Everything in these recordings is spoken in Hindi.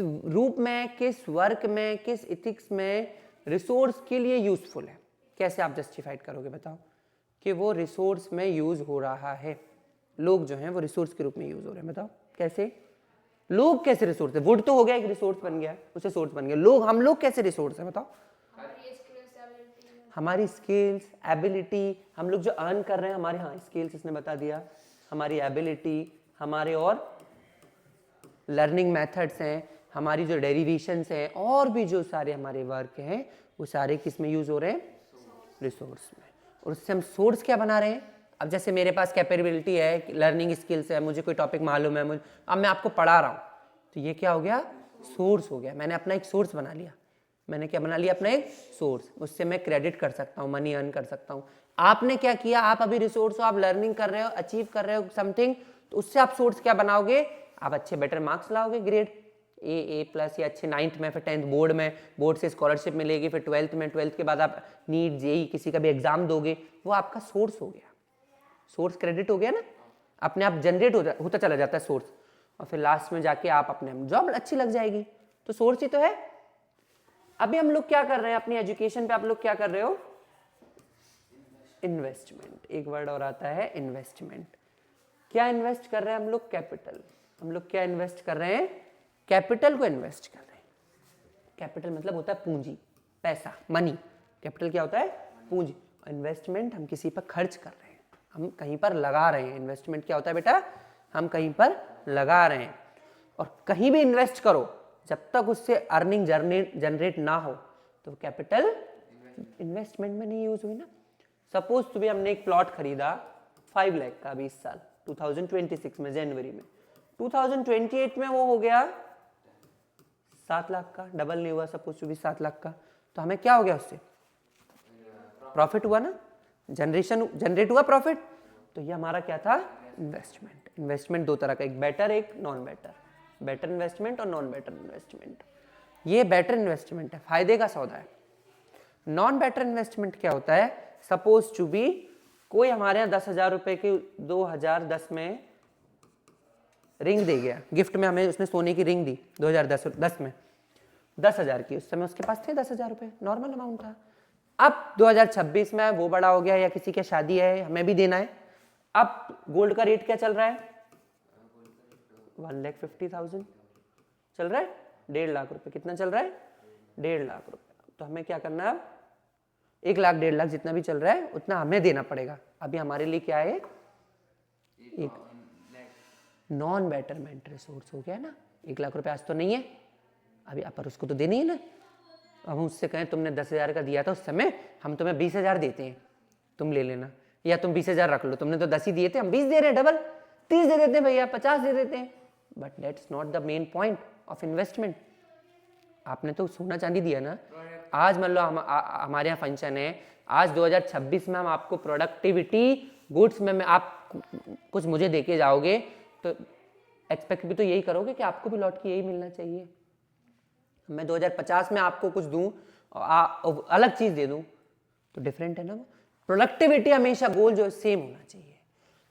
रूप में, किस वर्क में, किस इथिक्स में रिसोर्स के लिए यूजफुल है। कैसे आप जस्टिफाइड करोगे बताओ कि वो रिसोर्स में यूज हो रहा है, लोग जो हैं वो रिसोर्स के रूप में यूज हो रहे हैं, बताओ कैसे? लोग कैसे रिसोर्स है? वुड तो हो गया एक रिसोर्स बन गया, उससे सोर्स बन गया। लोग, हम लोग कैसे रिसोर्स है बताओ? हमारी स्किल्स, एबिलिटी, हम लोग जो अर्न कर रहे हैं हमारे, हाँ स्किल्स इसने बता दिया, हमारी एबिलिटी, हमारे और लर्निंग मेथड्स हैं, हमारी जो डेरिवेशंस हैं, और भी जो सारे हमारे वर्क हैं वो सारे किस में यूज हो रहे हैं? रिसोर्स में। और उससे हम सोर्स क्या बना रहे हैं? अब जैसे मेरे पास कैपेबिलिटी है, लर्निंग स्किल्स है, मुझे कोई टॉपिक मालूम है, मुझे अब मैं आपको पढ़ा रहा हूँ, तो ये क्या हो गया? सोर्स हो गया। मैंने अपना एक सोर्स बना लिया। मैंने क्या बना लिया? अपना एक सोर्स। उससे मैं क्रेडिट कर सकता हूँ, मनी अर्न कर सकता हूँ। आपने क्या किया? आप अभी रिसोर्स हो, आप लर्निंग कर रहे हो, अचीव कर रहे हो समथिंग, तो उससे आप सोर्स क्या बनाओगे? आप अच्छे बेटर मार्क्स लाओगे, ग्रेड ए प्लस, या अच्छे 9th में, फिर 10th बोर्ड में, बोर्ड से स्कॉलरशिप मिलेगी, फिर 12th में, 12th के बाद आप नीट जेई किसी का भी एग्जाम दोगे, वो आपका सोर्स हो गया। सोर्स क्रेडिट हो गया ना, अपने आप जनरेट होता चला जाता है सोर्स, और फिर लास्ट में जाके आप अपने जॉब अच्छी लग जाएगी, तो सोर्स ही तो है। अभी हम लोग क्या कर रहे हैं अपनी एजुकेशन पे? आप लोग क्या कर रहे हो? इन्वेस्टमेंट। एक वर्ड और आता है इन्वेस्टमेंट। क्या इन्वेस्ट कर रहे हैं हम लोग? कैपिटल। हम लोग क्या इन्वेस्ट कर रहे हैं? कैपिटल को इन्वेस्ट कर रहे हैं। कैपिटल मतलब होता है पूंजी, पैसा, मनी। कैपिटल क्या होता है? पूंजी। इन्वेस्टमेंट हम किसी पर खर्च कर रहे हैं, हम कहीं पर लगा रहे हैं। इन्वेस्टमेंट क्या होता है बेटा? हम कहीं पर लगा रहे हैं। और कहीं भी इन्वेस्ट करो, जब तक उससे अर्निंग जनरेट ना हो, तो कैपिटल इन्वेस्टमेंट में नहीं यूज हुई ना। सपोज तो भी हमने एक प्लॉट खरीदा 5 लाख का 20 साल 2026 में, जनवरी में, 2028 में वो हो गया 7 लाख का, डबल नहीं हुआ, सपोज टू बी 7 लाख का, तो हमें क्या हो गया? उससे प्रॉफिट हुआ ना, जनरेट हुआ प्रॉफिट। तो ये हमारा क्या था? इन्वेस्टमेंट। इन्वेस्टमेंट दो तरह का, एक बेटर, एक नॉन बेटर। बेटर इन्वेस्टमेंट और नॉन बेटर इन्वेस्टमेंट। ये बेटर इन्वेस्टमेंट है, फायदे का सौदा है। नॉन बेटर इन्वेस्टमेंट क्या होता है? सपोज टू बी कोई हमारे यहाँ 10,000 रुपए की 2010 में रिंग दे गया गिफ्ट में, हमें उसने सोने की रिंग दी 2010 में 10,000 की। उस समय उसके पास थे 10,000 रुपए, नॉर्मल अमाउंट था। अब 2026 में वो बड़ा हो गया, या किसी की शादी है, हमें भी देना है। अब गोल्ड का रेट क्या चल रहा है? 1,50,000 चल रहा है, 1.5 लाख रुपए। कितना चल रहा है? 1.5 लाख रुपए। तो हमें क्या करना है? अब 1 लाख 1.5 लाख जितना भी चल रहा है उतना हमें देना पड़ेगा। अभी हमारे लिए क्या है? एक नॉन बेटरमेंट रिसोर्स हो गया ना। 1 लाख रुपए आज तो नहीं है अभी, पर उसको तो देनी है ना। अब हम उससे कहें तुमने 10,000 का दिया था उस समय, हम तुम्हें 20,000 देते हैं, तुम ले लेना, या तुम 20,000 रख लो, तुमने तो 10 ही दिए थे, हम 20 दे रहे हैं, डबल 30 दे देते हैं भैया, 50 दे देते हैं। But that's not the main point of investment. आपने तो सोना चांदी दिया ना। आज मान लो हमारे यहाँ फंक्शन है, आज 2026 में हम आपको प्रोडक्टिविटी गुड्स में आप कुछ मुझे देके जाओगे, तो एक्सपेक्ट भी तो यही करोगे कि आपको भी लौट के यही मिलना चाहिए। मैं 2050 में आपको कुछ दूं और अलग चीज दे दूं, तो डिफरेंट है ना वो। प्रोडक्टिविटी हमेशा गोल जो सेम होना चाहिए।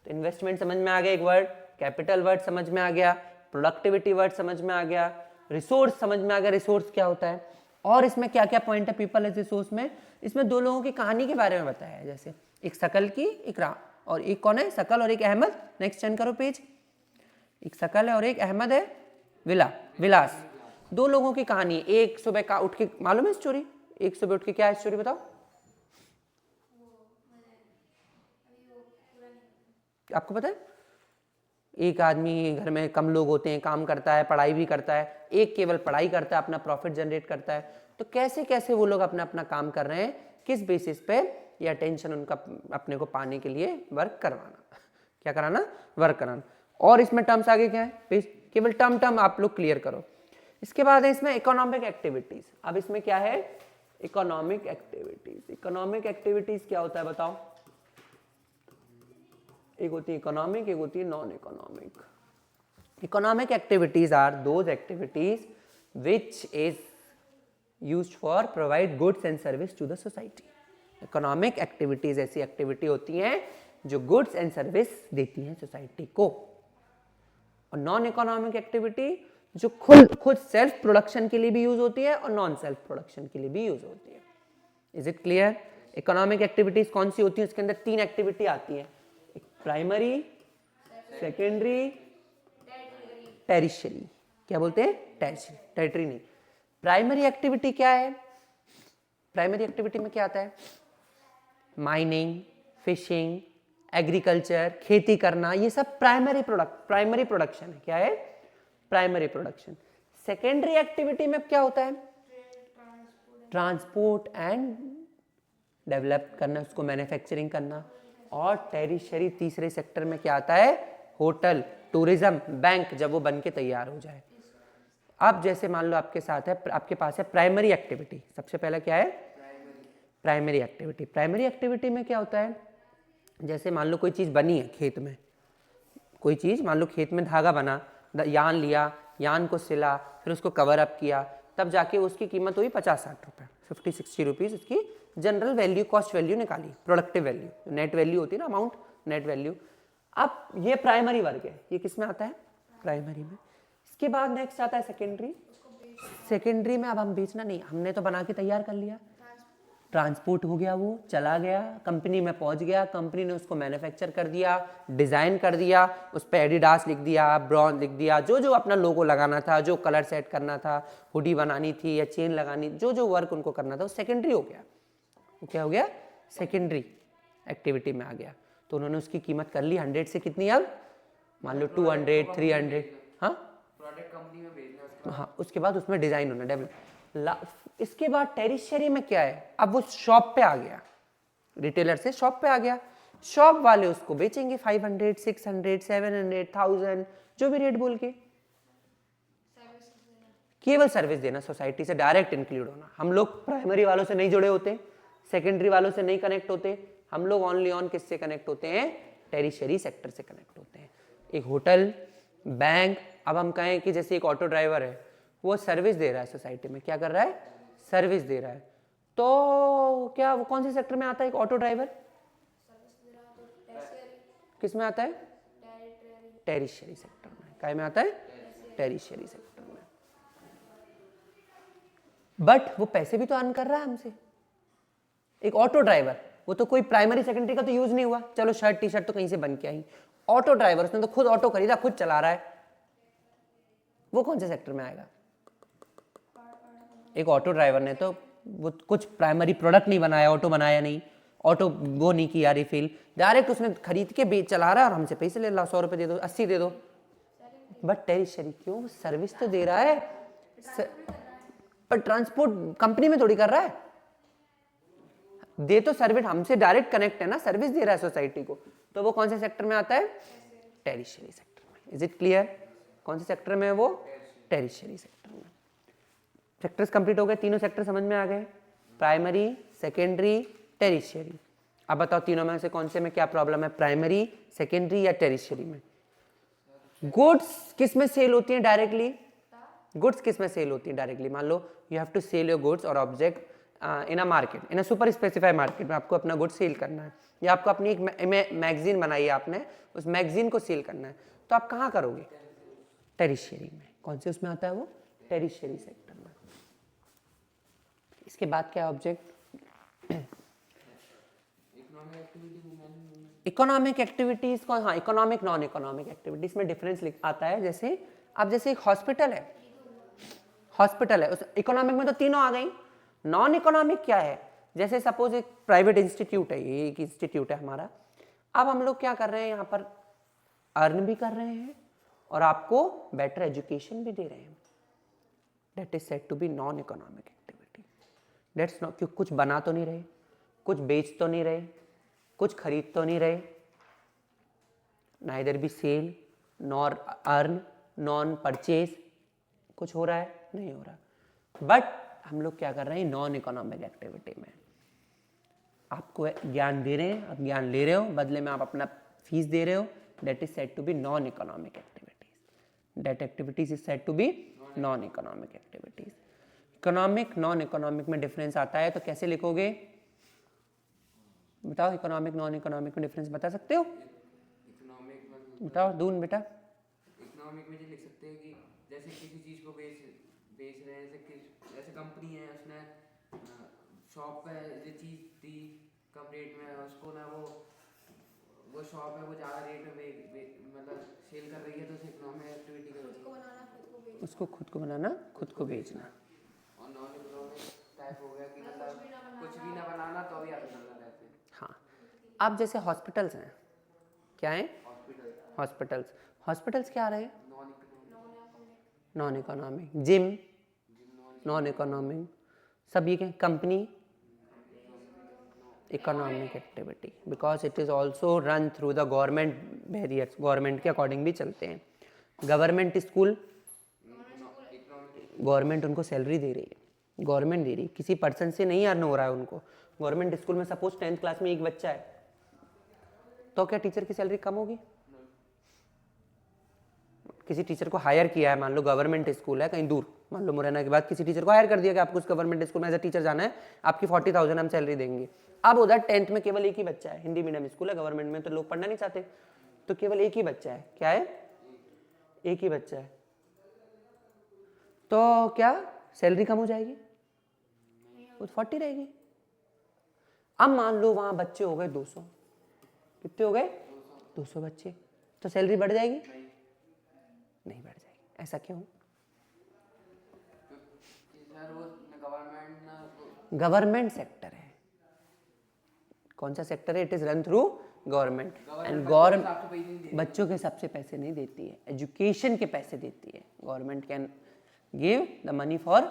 तो इन्वेस्टमेंट समझ में आ गया एक वर्ड, कैपिटल वर्ड समझ में आ गया, प्रोडक्टिविटी वर्ड समझ में आ गया, रिसोर्स समझ में आ गया, रिसोर्स क्या होता है, और इसमें क्या क्या पॉइंट है पीपल एज रिसोर्स में। इसमें 2 लोगों की कहानी के बारे में बताया है, जैसे एक शकल की, एक राम, और एक कौन है? शकल और एक अहमद। नेक्स्ट टर्न करो पेज। एक शकल है और एक अहमद है विलास। 2 लोगों की कहानी। एक सुबह का उठ के, मालूम है स्टोरी? एक सुबह उठ के क्या है स्टोरी बताओ? आपको पता है? एक आदमी, घर में कम लोग होते हैं, काम करता है, पढ़ाई भी करता है, एक केवल पढ़ाई करता है, अपना प्रॉफिट जनरेट करता है। तो कैसे कैसे वो लोग अपना अपना काम कर रहे हैं, किस बेसिस पे? ये अटेंशन उनका अपने को पाने के लिए वर्क करवाना। क्या कराना? वर्क कराना। और इसमें टर्म्स आगे क्या है? केवल टर्म आप लोग क्लियर करो। इसके बाद है इसमें इकोनॉमिक एक्टिविटीज। अब इसमें क्या है? Economic activities. इकोनॉमिक एक्टिविटीज क्या होता है बताओ? एक होती है इकोनॉमिक, एक होती है non economic. Economic activities are those activities which is used for provide goods and service to the society. Economic activities ऐसी एक्टिविटी होती हैं जो गुड्स एंड सर्विस देती हैं सोसाइटी को। और नॉन इकोनॉमिक एक्टिविटी जो खुद सेल्फ प्रोडक्शन के लिए भी यूज होती है और नॉन सेल्फ प्रोडक्शन के लिए भी यूज होती है। Is it clear? Economic activities कौन सी होती है? उसके अंदर 3 एक्टिविटी आती है, प्राइमरी, सेकेंडरी, टेरिशरी। क्या बोलते हैं? टेरिशरी, टेरिटरी नहीं। प्राइमरी एक्टिविटी क्या है? प्राइमरी एक्टिविटी में क्या आता है? माइनिंग, फिशिंग, एग्रीकल्चर, खेती करना, ये सब प्राइमरी प्रोडक्शन है। क्या है? Primary production. सेकेंडरी एक्टिविटी में क्या होता है? ट्रांसपोर्ट एंड डेवलप करना, उसको मैन्युफैक्चरिंग करना। और टेरिशरी तीसरे सेक्टर में क्या आता है? होटल, टूरिज्म, बैंक, जब वो बन के तैयार हो जाए। अब जैसे मान लो आपके साथ है, आपके पास है प्राइमरी एक्टिविटी। सबसे पहला क्या है? Primary activity. प्राइमरी एक्टिविटी में क्या होता है? जैसे मान लो कोई चीज़ बनी है खेत में, कोई चीज़ मान लो खेत में धागा बना, यान लिया, यान को सिला, फिर उसको कवर अप किया, तब जाके उसकी कीमत हुई 50-60 रुपये, 50-60 रुपीज़ उसकी जनरल वैल्यू, कॉस्ट वैल्यू निकाली, प्रोडक्टिव वैल्यू, नेट वैल्यू होती है ना, अमाउंट, नेट वैल्यू। अब ये प्राइमरी वर्ग है, ये किस में आता है? प्राइमरी में। इसके बाद नेक्स्ट आता है सेकेंडरी। सेकेंडरी में अब हम बेचना नहीं, हमने तो बना के तैयार कर लिया, ट्रांसपोर्ट हो गया, वो चला गया, कंपनी में पहुंच गया, कंपनी ने उसको मैन्युफैक्चर कर दिया, डिज़ाइन कर दिया, उस पर एडिडास लिख दिया, ब्रॉन्ज लिख दिया, जो जो अपना लोगो लगाना था, जो कलर सेट करना था, हुडी बनानी थी या चेन लगानी, जो जो वर्क उनको करना था, वो सेकेंडरी हो गया। वो क्या हो गया? सेकेंडरी एक्टिविटी में आ गया। तो उन्होंने उसकी कीमत कर ली 100 से कितनी, अब मान लो 200, 300। हाँ, प्रोडक्ट कंपनी में भेजना। हाँ, उसके बाद उसमें डिज़ाइन होना, डेवलप। इसके बाद टेरिशरी में क्या है? अब वो शॉप पे आ गया, रिटेलर से शॉप पे आ गया, शॉप वाले उसको बेचेंगे 500, 600, 700, 1000, जो भी रेट बोल के। केवल सर्विस देना, सोसाइटी से डायरेक्ट इंक्लूड होना। हम लोग प्राइमरी वालों से नहीं जुड़े होते, सेकेंडरी वालों से नहीं कनेक्ट होते, हम लोग ओनली ऑन किससे कनेक्ट होते हैं? टेरिशरी सेक्टर से कनेक्ट होते हैं। एक होटल, बैंक, अब हम कहें कि जैसे एक ऑटो ड्राइवर है, वो सर्विस दे रहा है सोसाइटी में, क्या कर रहा है? सर्विस दे रहा है, तो क्या वो कौन से सेक्टर में आता है? एक ऑटो ड्राइवर किस में आता है? टेरिशरी सेक्टर में। क्या में आता है? टेरिशरी सेक्टर में। बट वो पैसे भी तो अर्न कर रहा है हमसे। एक ऑटो ड्राइवर, वो तो कोई प्राइमरी सेकेंडरी का तो यूज नहीं हुआ, चलो शर्ट टी शर्ट तो कहीं से बन के आई। ऑटो ड्राइवर, उसने तो खुद ऑटो खरीदा, खुद चला रहा है, वो कौन से सेक्टर में आएगा? एक ऑटो ड्राइवर ने तो वो कुछ प्राइमरी प्रोडक्ट नहीं बनाया, ऑटो बनाया नहीं, ऑटो वो नहीं किया रिफिल, डायरेक्ट उसने खरीद के बेच चला रहा है और हमसे पैसे ले ला, 100 रुपये दे दो, 80 दे दो। बट टेरिशरी क्यों? सर्विस तो दे रहा है, पर ट्रांसपोर्ट कंपनी में थोड़ी कर रहा है, दे तो सर्विस, हमसे डायरेक्ट कनेक्ट है ना, सर्विस दे रहा है सोसाइटी को, तो वो कौन से सेक्टर में आता है? टेरिशरी सेक्टर में। Is it clear? कौन से सेक्टर में है वो? टेरिशरी सेक्टर में। सेक्टर्स कंप्लीट हो गए, तीनों सेक्टर समझ में आ गए, प्राइमरी, सेकेंडरी, टेरिशरी। अब बताओ तीनों में से कौन से में क्या प्रॉब्लम है? प्राइमरी, सेकेंडरी या टेरिशरी में? गुड्स किस में सेल होती है डायरेक्टली? गुड्स किस में सेल होती है डायरेक्टली? मान लो you have to sell your goods और object in a market, in a super specified market में आपको अपना गुड सेल करना है, या आपको अपनी एक मैगजीन बनाई है आपने, उस मैगजीन को सेल करना है, तो आप कहाँ करोगे? टेरिशरी में। कौन से उसमें आता है वो? टेरिशरी सेक्टर में। इसके बाद क्या ऑब्जेक्ट? इकोनॉमिक एक्टिविटीज को, हाँ, इकोनॉमिक नॉन इकोनॉमिक एक्टिविटीज में डिफरेंस आता है। जैसे अब जैसे एक हॉस्पिटल है, हॉस्पिटल है, उस इकोनॉमिक में तो तीनों आ गई। नॉन इकोनॉमिक क्या है? जैसे सपोज एक प्राइवेट इंस्टीट्यूट है, ये एक इंस्टीट्यूट है हमारा, अब हम लोग क्या कर रहे हैं, यहाँ पर अर्न भी कर रहे हैं और आपको बेटर एजुकेशन भी दे रहे हैं, that is said to be non economic activity. That's not, क्योंकि कुछ बना तो नहीं रहे, कुछ बेच तो नहीं रहे, कुछ खरीद तो नहीं रहे, neither be sell nor earn non purchase, कुछ हो रहा है? नहीं हो रहा। बट हम लोग क्या कर रहे हैं? नॉन इकोनॉमिक एक्टिविटी में आपको ज्ञान दे रहे हैं, आप ज्ञान ले रहे हो, बदले में आप अपना फीस दे रहे हो, that is said to be non economic activities. That activities is said to be non economic activities. Economic non economic में डिफरेंस आता है, तो कैसे लिखोगे? बताओ, इकोनॉमिक नॉन इकोनॉमिक में डिफरेंस बता सकते हो? बताओ दून बेटा। इकोनॉमिक में लिख सकते हैं कि जैसे किसी चीज़ को बेच बेच रहे हैं, जैसे कंपनी है, उसने शॉप पे ये चीज़ दी कम रेट में, उसको ना वो शॉप है वो ज़्यादा रेट में मतलब सेल कर रही है, तो उसे इकोनॉमिक एक्टिविटी कर, उसको खुद को बनाना, खुद को बेचना। और नॉन इकोनॉमिक टाइप हो गया कि मतलब कुछ भी ना बनाना तो भी आप मतलब ऐसे। हाँ, अब जैसे हॉस्पिटल्स हैं, क्या है? हॉस्पिटल्स। हॉस्पिटल्स क्या आ रहे हैं? Non economic. Gym non economic. सब ये क्या? Company economic activity, because it is also run through the government barriers, government के अकॉर्डिंग भी चलते हैं। गवर्नमेंट स्कूल, गवर्नमेंट उनको सैलरी दे रही है, गवर्नमेंट दे रही है, किसी पर्सन से नहीं अर्न हो रहा है उनको। गवर्नमेंट स्कूल में सपोज 10th क्लास में एक बच्चा है, तो क्या टीचर की सैलरी कम होगी? किसी टीचर को हायर किया है, मान लो गवर्नमेंट स्कूल है कहीं दूर, मान लो मुरैना के बाद किसी टीचर को हायर कर दिया कि आपको उस गवर्नमेंट स्कूल में एज अ टीचर जाना है, आपकी 40,000 हम सैलरी देंगे। अब उधर 10th में केवल एक ही बच्चा है, हिंदी मीडियम स्कूल है, गवर्नमेंट में तो लोग पढ़ना नहीं चाहते, तो केवल एक ही बच्चा है। क्या है? एक ही बच्चा है, तो क्या सैलरी कम हो जाएगी? वो 40 रहेगी। अब मान लो वहां बच्चे हो गए 200, कितने हो गए? 200 बच्चे, तो सैलरी बढ़ जाएगी? नहीं बढ़ जाएगी। ऐसा क्यों? गवर्नमेंट सेक्टर है। कौन सा सेक्टर है? It is run through government, and government बच्चों के हिसाब से पैसे नहीं देती है, एजुकेशन के पैसे देती है। Government can give the money for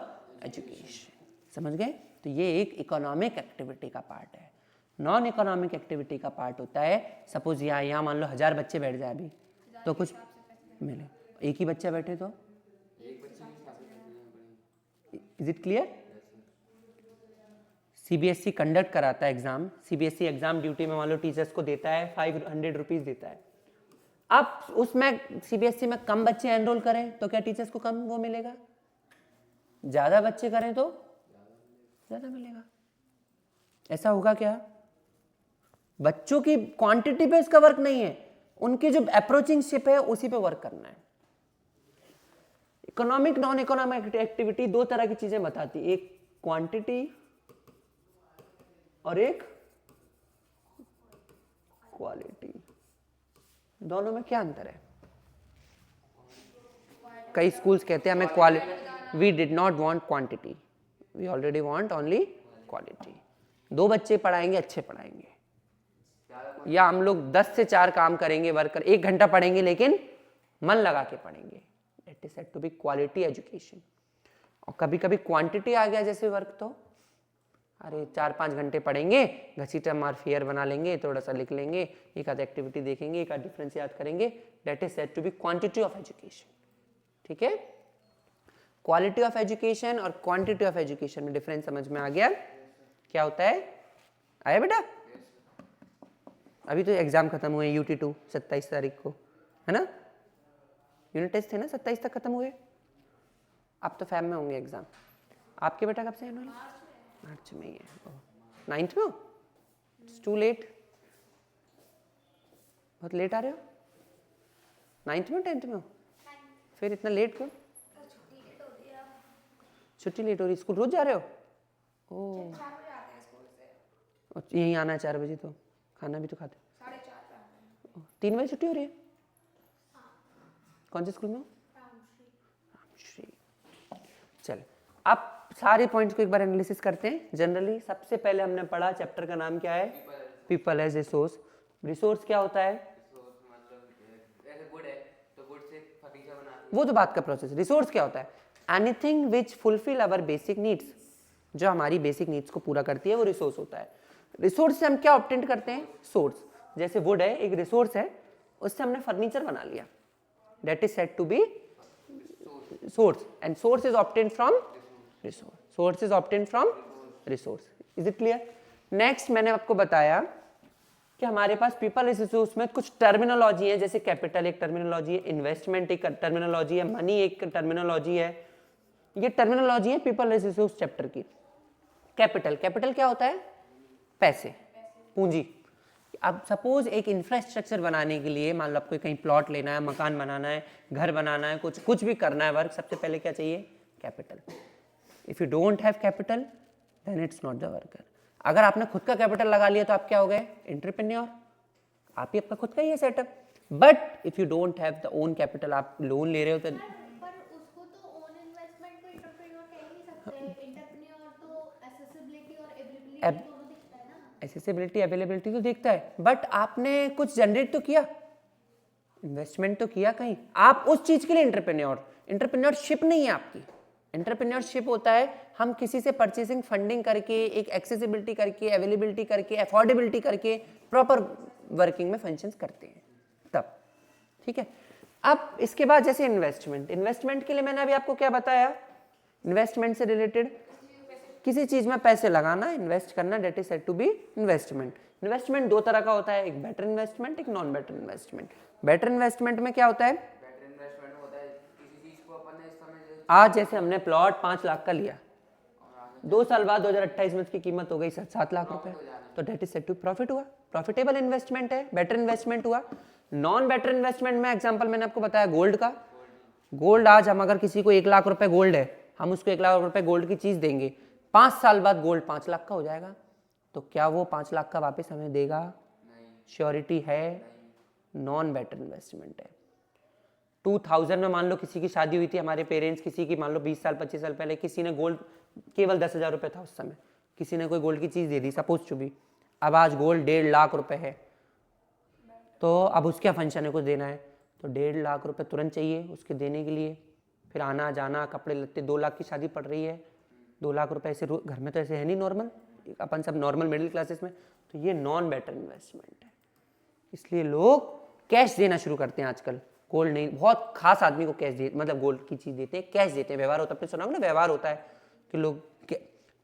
education. समझ गए? तो ये एक इकोनॉमिक एक्टिविटी का पार्ट है। नॉन इकोनॉमिक एक्टिविटी का पार्ट होता है, सपोज यहाँ मान लो 1000 बच्चे बैठ जाए अभी, तो कुछ मिले, एक ही बच्चा बैठे तो is it clear? CBSE conduct कराता है एग्जाम, सीबीएसई एग्जाम ड्यूटी में मान लो टीचर्स को देता है 500 रुपीज देता है। अब उसमें सीबीएसई में कम बच्चे एनरोल करें तो क्या टीचर्स को कम वो मिलेगा? ज्यादा बच्चे करें तो ज्यादा मिलेगा। ऐसा होगा क्या? बच्चों की क्वांटिटी पे इसका वर्क नहीं है, उनकी जो अप्रोचिंग शिप है उसी पे वर्क करना है। इकोनॉमिक नॉन इकोनॉमिक एक्टिविटी दो तरह की चीजें बताती, एक क्वांटिटी और एक क्वालिटी। दोनों में क्या अंतर है? कई स्कूल्स कहते हैं हमें quality, we did not want quantity, we already want only quality. 2 बच्चे पढ़ाएंगे, अच्छे पढ़ाएंगे, या हम लोग 10 से 4 काम करेंगे, वर्कर 1 घंटा पढ़ेंगे लेकिन मन लगा के पढ़ेंगे, that is said to be quality education. और कभी कभी क्वांटिटी आ गया जैसे वर्क, तो अरे 4-5 घंटे पढ़ेंगे, घसीटा मार फेयर बना लेंगे, थोड़ा सा लिख लेंगे, एक आध एक्टिविटी देखेंगे, एक आध डिफरेंस याद करेंगे, that is said to be quantity of education. ठीक है? क्वालिटी ऑफ एजुकेशन और क्वांटिटी ऑफ एजुकेशन में डिफरेंस समझ में आ गया? क्या होता है? आया बेटा? अभी तो एग्जाम खत्म हुए UT2 27 तारीख को, है ना? यूनिट टेस्ट थे ना 27 तक खत्म हुए, अब तो फैब में होंगे एग्जाम। आपके बेटा कब से है? मार्च में ही है। 9th में हो? इट्स टू लेट, बहुत लेट आ रहे हो। 9th में 10th में हो? फिर इतना लेट क्यों? छुट्टी लेट हो रही, स्कूल रोज जा रहे हो? ओह, यहीं आना है 4 बजे, तो खाना भी तो खाते? 3 बजे छुट्टी हो रही है? कौन से स्कूल में हो? रामश्री। चल, अब सारे पॉइंट्स को एक बार एनालिसिस करते हैं। जनरली सबसे पहले हमने पढ़ा, चैप्टर का नाम क्या है? People as resource. रिसोर्स क्या होता है? वो तो बात का प्रोसेस। रिसोर्स क्या होता है? Anything which fulfil our basic needs, जो हमारी बेसिक नीड्स को पूरा करती है, वो रिसोर्स होता है। रिसोर्स से हम क्या ऑब्टेन करते हैं? सोर्स। जैसे वुड है, एक रिसोर्स है, उससे हमने फर्नीचर बना लिया, that is said to be source, and source is obtain from resource. Source is obtain from resource. Is it clear? Next मैंने आपको बताया कि हमारे पास पीपल रिसोर्स में कुछ टर्मिनोलॉजी है, जैसे कैपिटल एक टर्मिनोलॉजी है, इन्वेस्टमेंट एक टर्मिनोलॉजी है, मनी एक टर्मिनोलॉजी है। ये टर्मिनोलॉजी है पीपल रिसोर्स चैप्टर की। कैपिटल, कैपिटल क्या होता है? पैसे, पूंजी। अब सपोज एक इंफ्रास्ट्रक्चर बनाने के लिए मान लो आपको कहीं प्लॉट लेना है, मकान बनाना है, घर बनाना है, कुछ भी करना है वर्क, सबसे पहले क्या चाहिए? Capital. If you don't have capital then it's not the worker. अगर आपने खुद का कैपिटल लगा लिया तो आप क्या हो गए? एंटरप्रेन्योर। आप ही आपका खुद का ही है setup. But if you don't have the own capital, आप लोन ले रहे हो तो पर उसको तो ओन इन्वेस्टमेंट को एंटरप्रेन्योर कह नहीं सकते। एंटरप्रेन्योर तो एक्सेसिबिलिटी और एबिलिटी दोनों दिखता है ना। एक्सेसिबिलिटी अवेलेबिलिटी तो देखता है, बट आपने कुछ जनरेट तो किया, इन्वेस्टमेंट तो किया कहीं, आप उस चीज के लिए एंटरप्रेन्योरशिप नहीं है आपकी। एंटरप्रेन्योरशिप होता है हम किसी से परचेसिंग फंडिंग करके, एक एक्सेसिबिलिटी करके, अवेलेबिलिटी करके, अफोर्डेबिलिटी करके प्रॉपर वर्किंग में फंक्शंस करते हैं तब, ठीक है। अब इसके बाद जैसे इन्वेस्टमेंट के लिए मैंने अभी आपको क्या बताया? इन्वेस्टमेंट से रिलेटेड किसी चीज में पैसे लगाना, इन्वेस्ट करना, that is said to be investment. Investment दो तरह का होता है, एक बेटर इन्वेस्टमेंट, एक non better investment. Better investment में क्या होता है? बेटर इन्वेस्टमेंट होता है किसी चीज को अपन ने इस समय आज जैसे हमने प्लॉट 5 लाख का लिया, 2 साल बाद 2028 में उसकी कीमत हो गई 7 लाख रुपए, तो that is said to profit हुआ, प्रॉफिटेबल इन्वेस्टमेंट है, बेटर इन्वेस्टमेंट हुआ। नॉन बेटर इन्वेस्टमेंट में एग्जांपल मैंने आपको बताया गोल्ड का। गोल्ड आज हम अगर किसी को 1 लाख रुपए गोल्ड है, हम उसको 1 लाख रुपए गोल्ड की चीज देंगे, 5 साल बाद गोल्ड 5 लाख का हो जाएगा, तो क्या वो 5 लाख का वापस हमें देगा? श्योरिटी है? नॉन बेटर इन्वेस्टमेंट है। 2000 में मान लो किसी की शादी हुई थी, हमारे पेरेंट्स किसी की मान लो 20 साल 25 साल पहले, किसी ने गोल्ड केवल 10,000 रुपये था उस समय, किसी ने कोई गोल्ड की चीज़ दे दी सपोज टू बी, अब आज गोल्ड 1.5 लाख रुपए है, तो अब उसके फंक्शन है कुछ देना है, तो 1.5 लाख रुपए तुरंत चाहिए उसके देने के लिए, फिर आना जाना कपड़े लत्ते, 2 लाख की शादी पड़ रही है, 2 लाख रुपए ऐसे घर में तो ऐसे है नहीं नॉर्मल, अपन सब नॉर्मल मिडिल क्लासेस में, तो ये नॉन बेटर इन्वेस्टमेंट है। इसलिए लोग कैश देना शुरू करते हैं आजकल, गोल्ड नहीं, बहुत खास आदमी को कैश दे, मतलब गोल्ड की चीज देते हैं, कैश देते हैं, व्यवहार होता है, आपने सुना होगा ना व्यवहार होता है कि लोग,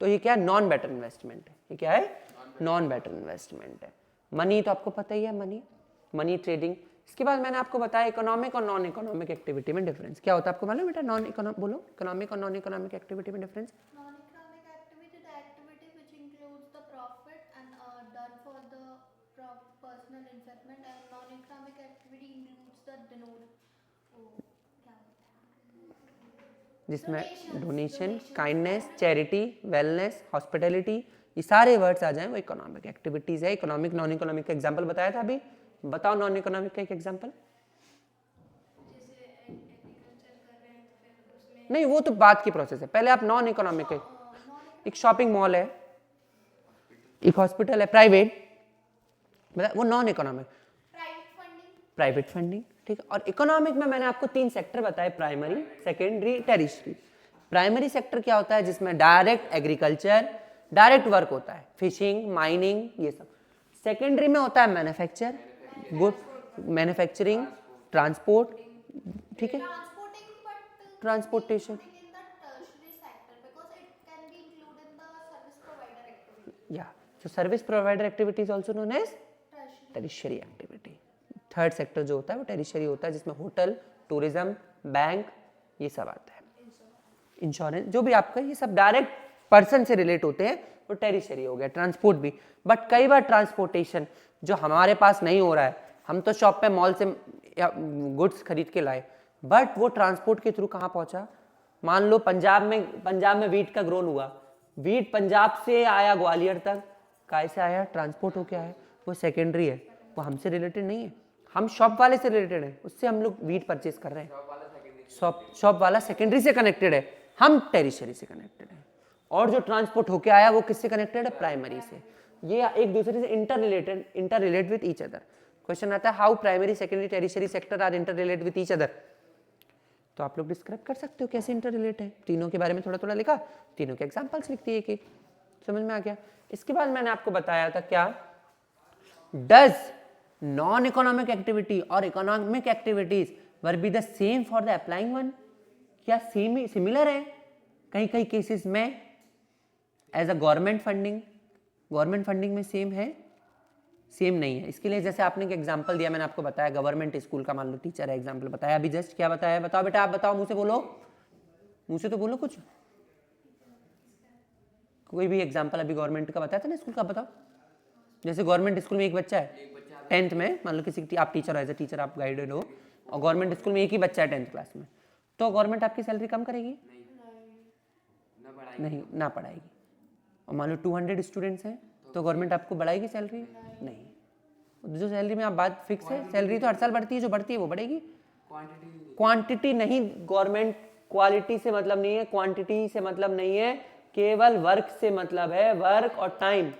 तो ये क्या है? नॉन बेटर इन्वेस्टमेंट है। ये क्या है? नॉन बेटर इन्वेस्टमेंट है। मनी तो आपको पता ही है, मनी ट्रेडिंग। इसके बाद मैंने आपको बताया इकोनॉमिक और नॉन इकोनॉमिक एक्टिविटी में डिफरेंस क्या होता है, आपको मालूम बेटा? नॉन इकोनॉमिक बोलो, इकोनॉमिक और नॉन इकोनॉमिक एक्टिविटी में difference. Non-economic activity, the activity which includes the profit and done for the personal investment, and non-economic activity includes the जिसमें Donations, donation, kindness, charity, wellness, hospitality, ये सारे वर्ड्स आ जाएं वो इकोनॉमिक एक्टिविटीज है। इकोनॉमिक नॉन इकोनॉमिक का एग्जांपल बताया था अभी, बताओ नॉन इकोनॉमिक का एक एग्जांपल। नहीं वो तो बात की प्रोसेस है, पहले आप नॉन इकोनॉमिक है, एक शॉपिंग मॉल है, एक हॉस्पिटल है प्राइवेट, वो नॉन इकोनॉमिक। प्राइवेट फंडिंग, ठीक है। और इकोनॉमिक में मैंने आपको 3 सेक्टर बताए, primary, secondary, tertiary. Primary sector क्या होता है? जिसमें डायरेक्ट एग्रीकल्चर, डायरेक्ट वर्क होता है, फिशिंग, माइनिंग, ये सब। सेकेंडरी में होता है मैन्युफैक्चर, गुड मैन्युफैक्चरिंग, ट्रांसपोर्ट, ठीक है, transportation, yeah, so service provider activity is also known as tertiary activity। Third sector जो होता है वो टेरिशरी होता है, जिसमें होटल, टूरिज्म, बैंक, ये सब आता है, इंश्योरेंस, जो भी आपका, ये सब डायरेक्ट पर्सन से रिलेट होते हैं, वो टेरिशरी हो गया। ट्रांसपोर्ट भी, बट कई बार ट्रांसपोर्टेशन जो हमारे पास नहीं हो रहा है, हम तो शॉप पे मॉल से गुड्स खरीद के लाए, बट वो ट्रांसपोर्ट के थ्रू कहाँ पहुंचा? मान लो पंजाब में वीट का ग्रोन हुआ, वीट पंजाब से आया ग्वालियर तक, कैसे आया? ट्रांसपोर्ट होके आया, वो सेकेंडरी है, वो हमसे रिलेटेड नहीं है, हम शॉप वाले से रिलेटेड है, उससे हम लोग वीट परचेज कर रहे हैं, शॉप वाला सेकेंडरी से कनेक्टेड है, हम टेरिशरी से कनेक्टेड है। और जो ट्रांसपोर्ट होके आया वो किससे कनेक्टेड है? प्राइमरी से। ये एक दूसरे से inter relate with each other. Question आता है how primary, secondary, tertiary sector are inter relate with each other, तो आप लोग डिस्क्राइब कर सकते हो कैसे इंटर रिलेट है। तीनों के बारे में थोड़ा थोड़ा लिखा, तीनों के एग्जांपल्स लिख दिए कि समझ में आ गया। इसके बाद मैंने आपको बताया था क्या, डज नॉन इकोनॉमिक एक्टिविटी और economic activities were be the same for the applying one, क्या सेम सिमिलर है? कई कई केसेस में एज अ गवर्नमेंट फंडिंग में सेम है, सेम नहीं है। इसके लिए जैसे आपने एक एग्जांपल दिया, मैंने आपको बताया गवर्नमेंट स्कूल का, मान लो टीचर है, एग्जांपल बताया अभी जस्ट, क्या बताया? बताओ बेटा, आप बताओ, मुंह से बोलो, मुंह से तो बोलो कुछ, कोई भी एग्जांपल अभी गवर्नमेंट का बताया था ना स्कूल का, बताओ। जैसे गवर्नमेंट स्कूल में एक बच्चा है, 10th में मान लो किसी आप टीचर हो, एज ए टीचर आप गाइडेड हो और गवर्नमेंट स्कूल में एक ही बच्चा है 10th क्लास में, तो गवर्नमेंट आपकी सैलरी कम करेगी? ना बढ़ाएगी। नहीं, ना बढ़ाएगी। और मान लो 200 स्टूडेंट्स हैं तो गवर्नमेंट आपको बढ़ाएगी सैलरी? नहीं। जो सैलरी में आप बात फिक्स है, सैलरी तो हर साल बढ़ती है, जो बढ़ती है वो बढ़ेगी। क्वांटिटी नहीं, गवर्नमेंट क्वालिटी से मतलब नहीं है, क्वांटिटी से मतलब नहीं है, केवल वर्क से मतलब है, वर्क और टाइम,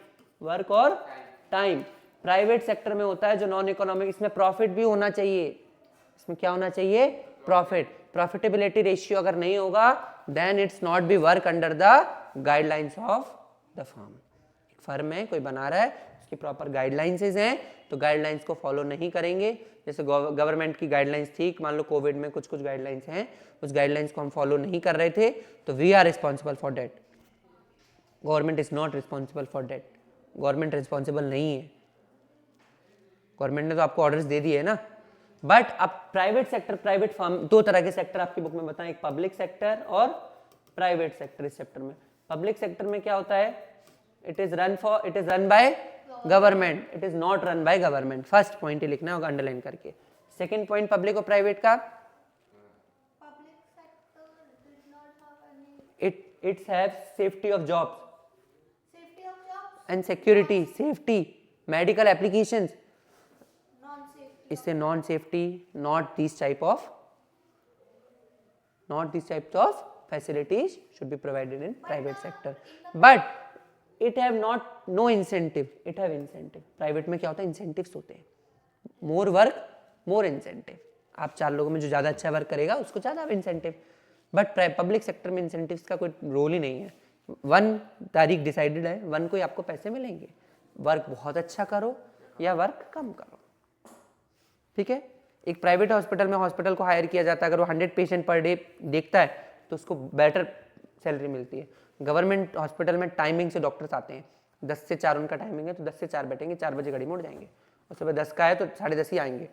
वर्क और टाइम। प्राइवेट सेक्टर में होता है जो नॉन इकोनॉमिक, इसमें प्रॉफिट भी होना चाहिए। इसमें क्या होना चाहिए? प्रॉफिट। प्रॉफिटेबिलिटी रेशियो अगर नहीं होगा then it's not be work under the guidelines of the firm. Firm है, कोई बना रहा है, उसकी प्रॉपर गाइडलाइंस हैं, तो गाइडलाइंस को फॉलो नहीं करेंगे, जैसे गवर्नमेंट की गाइडलाइंस थी, मान लो कोविड में कुछ गाइडलाइंस हैं, उस गाइडलाइंस को हम फॉलो नहीं कर रहे थे, तो we are responsible for that. Government is not responsible for that. Government responsible नहीं है, गवर्नमेंट ने तो आपको ऑर्डर्स दे दिए है ना। बट अब प्राइवेट सेक्टर, प्राइवेट फर्म, दो तरह के सेक्टर आपकी बुक में बताएं, एक पब्लिक सेक्टर और प्राइवेट सेक्टर। इस सेक्टर में, पब्लिक सेक्टर में क्या होता है? It is run by government, it is not run by government. First point ही लिखना होगा अंडरलाइन करके। सेकंड पॉइंट पब्लिक और प्राइवेट का, Public sector did not have any it's have safety of jobs safety of jobs, and security, safety, medical applications, non-safety. इससे non safety, not this type of facilities should be provided in private sector, but it have not no incentive, it have incentive. Private में क्या होता है? इंसेंटिव्स होते हैं, मोर वर्क मोर इंसेंटिव। आप 4 लोगों में जो ज़्यादा अच्छा वर्क करेगा उसको ज़्यादा इंसेंटिव, बट पब्लिक सेक्टर में इंसेंटिव्स का कोई रोल ही नहीं है। 1 तारीख डिसाइडेड है, 1 को ही आपको पैसे मिलेंगे, वर्क बहुत अच्छा करो या वर्क कम करो, ठीक है। एक प्राइवेट हॉस्पिटल में हॉस्पिटल को हायर किया जाता है, अगर वो 100 पेशेंट पर डे देखता है तो उसको बेटर सैलरी मिलती है। गवर्नमेंट हॉस्पिटल में टाइमिंग से डॉक्टर्स आते हैं, 10 से 4 उनका टाइमिंग है, तो 10 से 4 बैठेंगे, 4 बजे गाड़ी मोड़ जाएंगे, और सुबह 10 का है तो 10:30 ही आएंगे।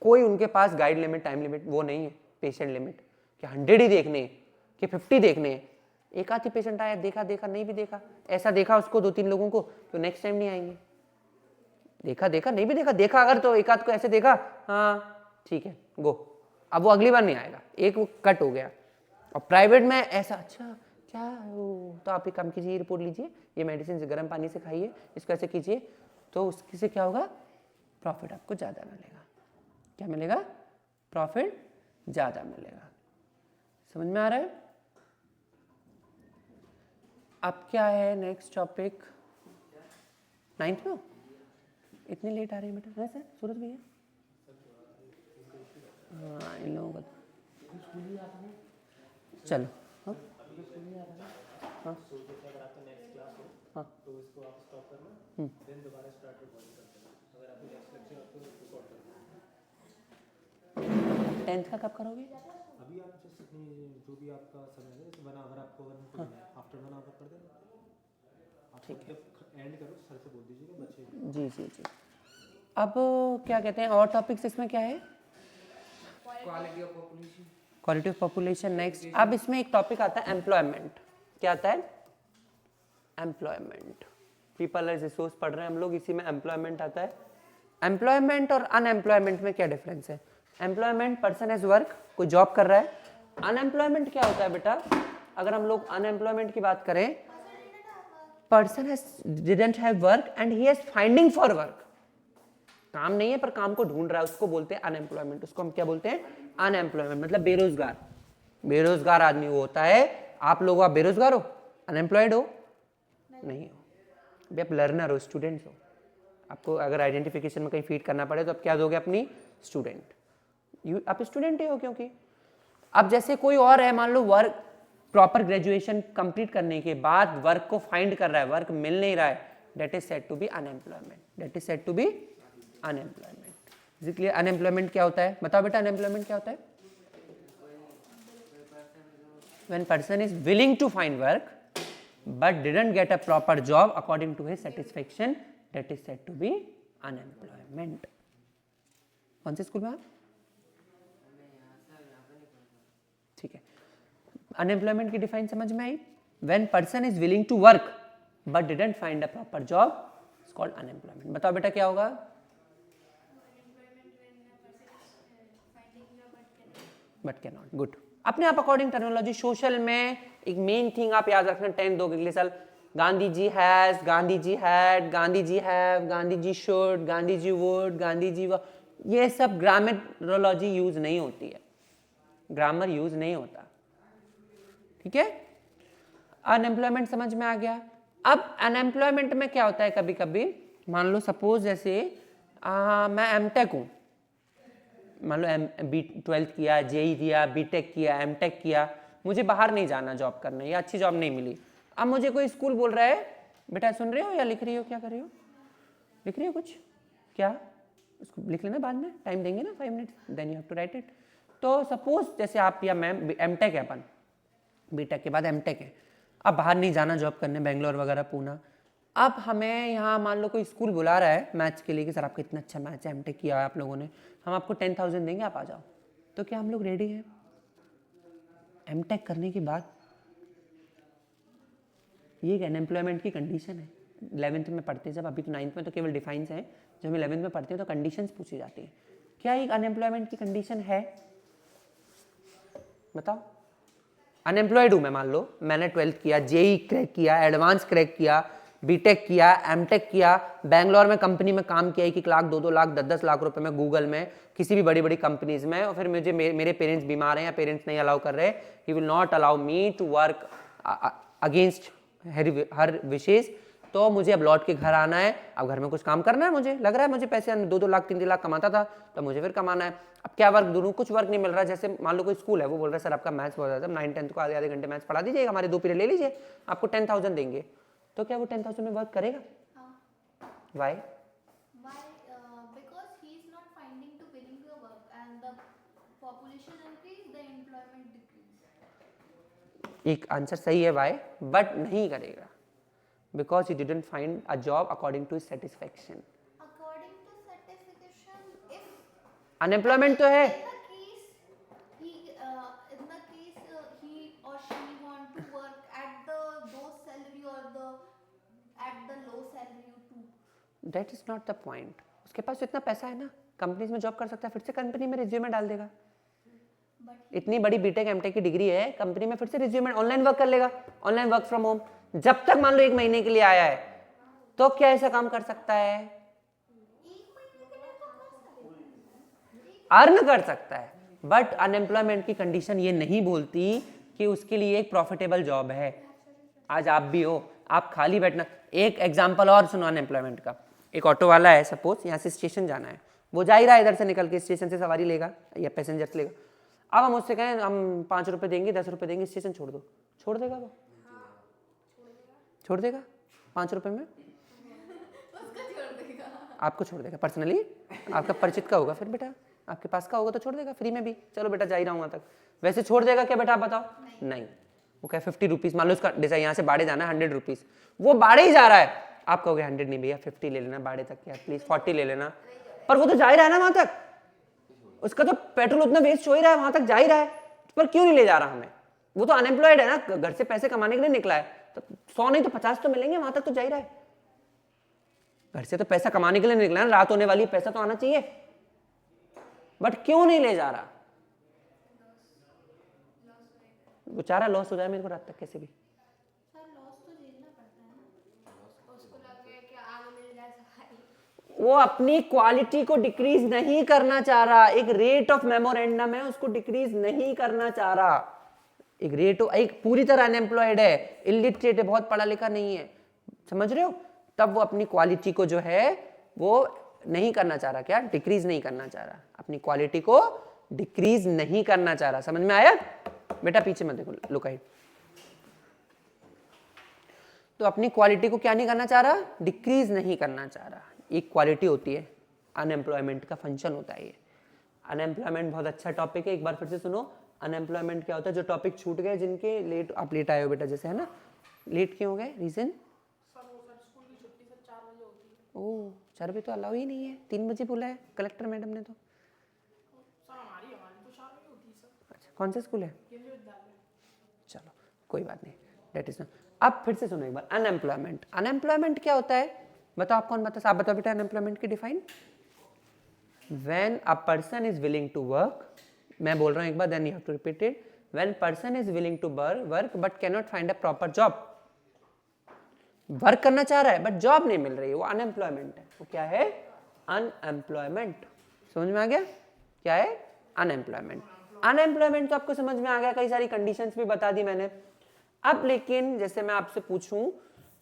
कोई उनके पास गाइड लिमिट, टाइम लिमिट वो नहीं है, पेशेंट लिमिट कि 100 ही देखने हैं कि 50 देखने हैं। एक आध ही पेशेंट आया, देखा नहीं भी देखा, ऐसा देखा उसको 2-3 लोगों को, तो नेक्स्ट टाइम नहीं आएंगे। देखा नहीं भी देखा अगर तो एक आध को ऐसे देखा, हाँ ठीक है गो, अब वो अगली बार नहीं आएगा, एक वो कट हो गया। और प्राइवेट में ऐसा, अच्छा क्या हो, तो आप एक काम कीजिए, रिपोर्ट लीजिए, ये मेडिसिन से गर्म पानी से खाइए, इसको ऐसे कीजिए, तो उससे से क्या होगा? प्रॉफिट आपको ज़्यादा मिलेगा। क्या मिलेगा? प्रॉफिट ज़्यादा मिलेगा। समझ में आ रहा है? अब क्या है नेक्स्ट टॉपिक? 9th में इतनी लेट आ रही है बेटा? है सर सूरज भैया? हाँ, इन लोगों का चलो। हाँ हाँ हाँ, 10th का कब करोगे? अभी आप जस्ट अपनी जो भी आपका समय है, जैसे 1 आवर आपको अगर आफ्टर 1 आवर कर देना, ठीक है, जब एंड करो सर से बोल दीजिएगा बच्चे। जी। अब क्या कहते हैं और टॉपिक्स इसमें क्या है? Quality of population, quality of population next. अब इसमें एक टॉपिक आता है एम्प्लॉयमेंट। क्या आता है? एम्प्लॉयमेंट। पीपल एज रिसोर्स पढ़ रहे हैं हम लोग, इसी में एम्प्लॉयमेंट आता है। एम्प्लॉयमेंट और अनएम्प्लॉयमेंट में क्या डिफरेंस है? एम्प्लॉयमेंट पर्सन एज वर्क, कोई जॉब कर रहा है। अनएम्प्लॉयमेंट क्या होता है बेटा? अगर हम लोग अनएम्प्लॉयमेंट की बात करें, person didn't have work and he is finding for work, काम नहीं है पर काम को ढूंढ रहा है, उसको बोलते हैं अनएम्प्लॉयमेंट। उसको हम क्या बोलते हैं? अनएम्प्लॉयमेंट, मतलब बेरोजगार। बेरोजगार आदमी वो होता है, आप लोग आप बेरोजगार हो, अनएम्प्लॉयड हो? नहीं हो। अभी आप लर्नर हो, स्टूडेंट्स हो, आपको अगर आइडेंटिफिकेशन में कहीं फीड करना पड़े तो आप क्या दोगे? अपनी स्टूडेंट। आप स्टूडेंट ही हो, क्योंकि अब जैसे कोई और है, मान लो वर्क प्रॉपर ग्रेजुएशन कंप्लीट करने के बाद वर्क को फाइंड कर रहा है, वर्क मिल नहीं रहा है, that is said to be unemployment, that is said to be unemployment. इसलिए अनएम्प्लॉयमेंट क्या होता है? बताओ बेटा, अनएम्प्लॉयमेंट क्या होता है? When person is willing to find work but didn't get a proper job according to his satisfaction, that is said to be unemployment. कौन से स्कूल में आप? ठीक है, अनएम्प्लॉयमेंट की डिफाइन समझ में आई? When person is willing to work but didn't find a proper job, called unemployment. बताओ बेटा क्या होगा? But can not. गुड। अपने आप अकॉर्डिंग टर्मिनोलॉजी। सोशल में एक मेन थिंग आप याद रखना 10 दो अगले साल, Gandhi ji has, Gandhi ji had, Gandhi ji have, Gandhi ji should, Gandhi ji would, Gandhi ji ये सब ग्रामरलॉजी यूज नहीं होती है, ग्रामर यूज नहीं होता। ठीक है, अनएम्प्लॉयमेंट समझ में आ गया। अब अनएम्प्लॉयमेंट में क्या होता है, कभी कभी मान लो सपोज जैसे मैं एमटेक हूँ, मान लो ट्वेल्थ किया, जेई दिया, बीटेक किया, एमटेक किया, मुझे बाहर नहीं जाना जॉब करने या अच्छी जॉब नहीं मिली। अब मुझे कोई स्कूल बोल रहा है बेटा सुन रहे हो या लिख रही हो, क्या कर रही हो, लिख रही हो कुछ, क्या उसको लिख लेना बाद में, टाइम देंगे ना 5 minutes, then you have to write it. तो सपोज जैसे आप या मैं एमटेक है, अपन बीटेक के बाद एमटेक है, अब बाहर नहीं जाना जॉब करने, बेंगलोर वगैरह पूना। अब हमें यहाँ मान लो कोई स्कूल बुला रहा है मैथ्स के लिए कि सर आपका इतना अच्छा मैथ्स है, एमटेक किया है आप लोगों ने, हम आपको 10,000 देंगे, आप आ जाओ। तो क्या हम लोग रेडी हैं? एमटेक करने के बाद ये एक अनएम्प्लॉयमेंट की कंडीशन है। 11th में पढ़ते हैं जब, अभी तो 9th में तो केवल डिफाइंस हैं, जब हम 11th में पढ़ते हैं तो कंडीशंस पूछी जाती है। क्या एक अनएम्प्लॉयमेंट की कंडीशन है? बताओ। अनएम्प्लॉयड हूँ मैं, मान लो मैंने 12th किया, जेई क्रैक किया, एडवांस क्रैक किया, बीटेक किया, एमटेक किया, बैंगलोर में कंपनी में काम किया 1 लाख 2-2 लाख 10-10 लाख रुपए में, गूगल में, किसी भी बड़ी बड़ी कंपनीज में, और फिर मुझे मेरे पेरेंट्स बीमार हैं या पेरेंट्स नहीं अलाउ कर रहे, he will not allow me to work against her wishes, तो मुझे अब लौट के घर आना है। अब घर में कुछ काम करना है, मुझे लग रहा है मुझे पैसे 2-2 लाख 3-3 लाख कमाता था, तो मुझे फिर कमाना है। अब क्या वर्क दूँ, कुछ वर्क नहीं मिल रहा। जैसे मान लो कोई स्कूल है, वो बोल रहा है सर आपका मैथ्स बहुत ज़्यादा, 9-10 को आधे घंटे मैथ्स पढ़ा दीजिएगा, हमारे 2 पीरियड ले लीजिए, आपको 10,000 देंगे। तो क्या वो 10,000 में वर्क करेगा? Y? Because he is not finding to willing to work, and the population increase, the employment decrease. एक आंसर सही है वाई, बट नहीं करेगा because he didn't find a job according to satisfaction. According to certification, if unemployment तो है, in the case he or she want to work at the low salary or at the low salary too. That is not the point. उसके पास तो इतना पैसा है ना, कंपनीज में जॉब कर सकता है, फिर से कंपनी में रिज्यूमे डाल देगा। इतनी बड़ी बीटेक एमटेक की डिग्री है, कंपनी में फिर से रिज्यूमे, ऑनलाइन वर्क कर लेगा, ऑनलाइन वर्क फ्रॉम होम। जब तक मान लो 1 महीने के लिए आया है, तो क्या ऐसा काम कर सकता है? अर्न कर सकता है, बट अनएम्प्लॉयमेंट की कंडीशन ये नहीं बोलती कि उसके लिए एक प्रॉफिटेबल जॉब है। आज आप भी हो, आप खाली बैठना। एक एग्जांपल और सुनो अनएम्प्लॉयमेंट का। एक ऑटो वाला है, सपोज यहाँ से स्टेशन जाना है, वो जा ही रहा है इधर से निकल के, स्टेशन से सवारी लेगा या पैसेंजर्स लेगा। अब हम उससे कहें हम 5 रुपये देंगे, 10 रुपये देंगे, स्टेशन छोड़ दो, छोड़ देगा वो? छोड़ देगा 5 रुपये में? आपको छोड़ देगा पर्सनली, आपका परिचित का होगा, फिर बेटा आपके पास का होगा तो छोड़ देगा फ्री में भी, चलो बेटा जा ही रहा हूँ वहाँ तक। वैसे छोड़ देगा क्या बेटा, आप बताओ? नहीं। वो कहे 50 रुपीज़, मान लो उसका जैसे यहाँ से बाड़े जाना है 100 रुपीज़, वो बाड़े ही जा रहा है, आप कहोगे 100 नहीं भैया 50 ले लेना बाड़े तक, यार प्लीज 40 ले लेना, पर वो तो जा ही रहा है ना वहाँ तक, उसका तो पेट्रोल उतना वेस्ट हो ही रहा है, वहाँ तक जा ही रहा है, पर क्यों नहीं ले जा रहा हमें? वो तो अनएम्प्लॉयड है ना, घर से पैसे कमाने के लिए निकला है, तो 100 नहीं तो 50 तो मिलेंगे, वहां तक तो जा ही रहा है। घर से तो पैसा कमाने के लिए निकला है, रात होने वाली, पैसा तो आना चाहिए, बट क्यों नहीं ले जा रहा? बेचारा लॉस हो जाए मेरे को रात तक कैसे भी। वो अपनी क्वालिटी को डिक्रीज नहीं करना चाह रहा, एक रेट ऑफ मेमोरेंडम है उसको डिक्रीज नहीं करना चाह रहा, एक रेट, एक पूरी तरह अनएम्प्लॉयड है, इलिटरेट है, बहुत पढ़ा लिखा नहीं है, समझ रहे हो? तब वो अपनी क्वालिटी को जो है वो नहीं करना चाह रहा, क्या डिक्रीज नहीं करना चाह रहा, अपनी क्वालिटी को डिक्रीज नहीं करना चाह रहा। समझ में आया बेटा? पीछे मत देखो, लुकाई। तो अपनी क्वालिटी को क्या नहीं करना चाह रहा? डिक्रीज नहीं करना चाह रहा। एक क्वालिटी होती है, अनएम्प्लॉयमेंट का फंक्शन होता है ये। अनएम्प्लॉयमेंट बहुत अच्छा टॉपिक है, एक बार फिर से सुनो। अनएम्प्लॉयमेंट क्या होता है? जो टॉपिक छूट गए, जिनके लेट, आप लेट आए हो बेटा जैसे, है ना, लेट क्यों हो गए, रीजन? ओह 4 बजे तो अलाउ ही नहीं है, 3 बजे बोला है कलेक्टर मैडम ने तो। अच्छा, कौन सा स्कूल है? चलो कोई बात नहीं, डेट इज। अब फिर से सुनो एक बार, अनएम्प्लॉयमेंट। अनएम्प्लॉयमेंट क्या होता है? बताओ आप कौन बता, आप बताओ बेटा अनएम्प्लॉयमेंट की define. When a person is willing to work, मैं बोल रहा हूं एक बार, then you have to repeat it. When person is willing to work but can not find a proper job, work करना चाह रहा है बट जॉब नहीं मिल रही है, वो अनएम्प्लॉयमेंट है। वो क्या है? अनएम्प्लॉयमेंट। समझ में आ गया क्या है अनएम्प्लॉयमेंट? अनएम्प्लॉयमेंट तो आपको समझ में आ गया, कई सारी कंडीशंस भी बता दी मैंने। अब लेकिन जैसे मैं आपसे पूछूं,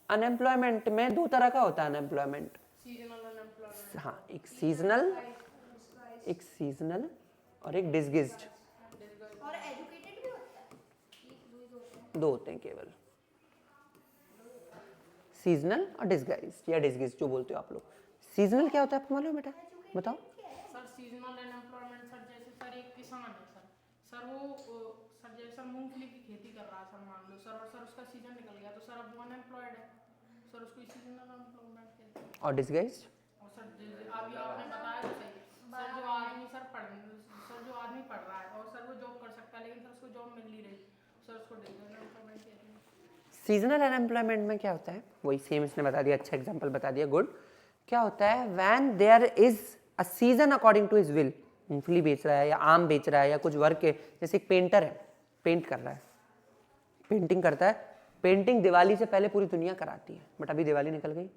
अनएम्प्लॉयमेंट में दो तरह का होता है अनएम्प्लॉयमेंट। हाँ, एक सीजनल और एक डिसगिज्ड, और एजुकेटेड भी होता है, दो होते हैं केवल, सीजनल और डिसगाइज्ड या डिसगिज्ड जो बोलते हो आप लोग। सीजनल क्या होता है आपको मालूम है बेटा? बताओ। सर सीजनल अनएम्प्लॉयमेंट सर, जैसे सर एक किसान है सर वो सर जैसे सर मूंगफली की खेती कर रहा है सर, मान लो सर, और सर उसका सीजन निकल गया तो सर अब वो अनएम्प्लॉयड है सर, उसको सीजनल अनएम्प्लॉयमेंट कहते हैं। और डिसगाइज्ड? और सर अभी आपने बताया तो सही सर, जो आदमी पढ़ रहा है और सर वो जॉब कर सकता है लेकिन सर उसको जॉब मिल नहीं रही, सर उसको डिसगाइज्ड अनएम्प्लॉयमेंट कहते हैं। सीजनल अनएम्प्लॉयमेंट में क्या होता है? वही सेम इसने बता दिया, अच्छा एग्जांपल बता दिया, गुड। क्या होता है? When there is a season according to his will, मूंगफली बेच रहा है या आम बेच रहा है या कुछ वर्क है, जैसे एक पेंटर है, पेंट कर रहा है, पेंटिंग करता है, पेंटिंग दिवाली से पहले पूरी दुनिया कराती है, बट अभी दिवाली निकल गई,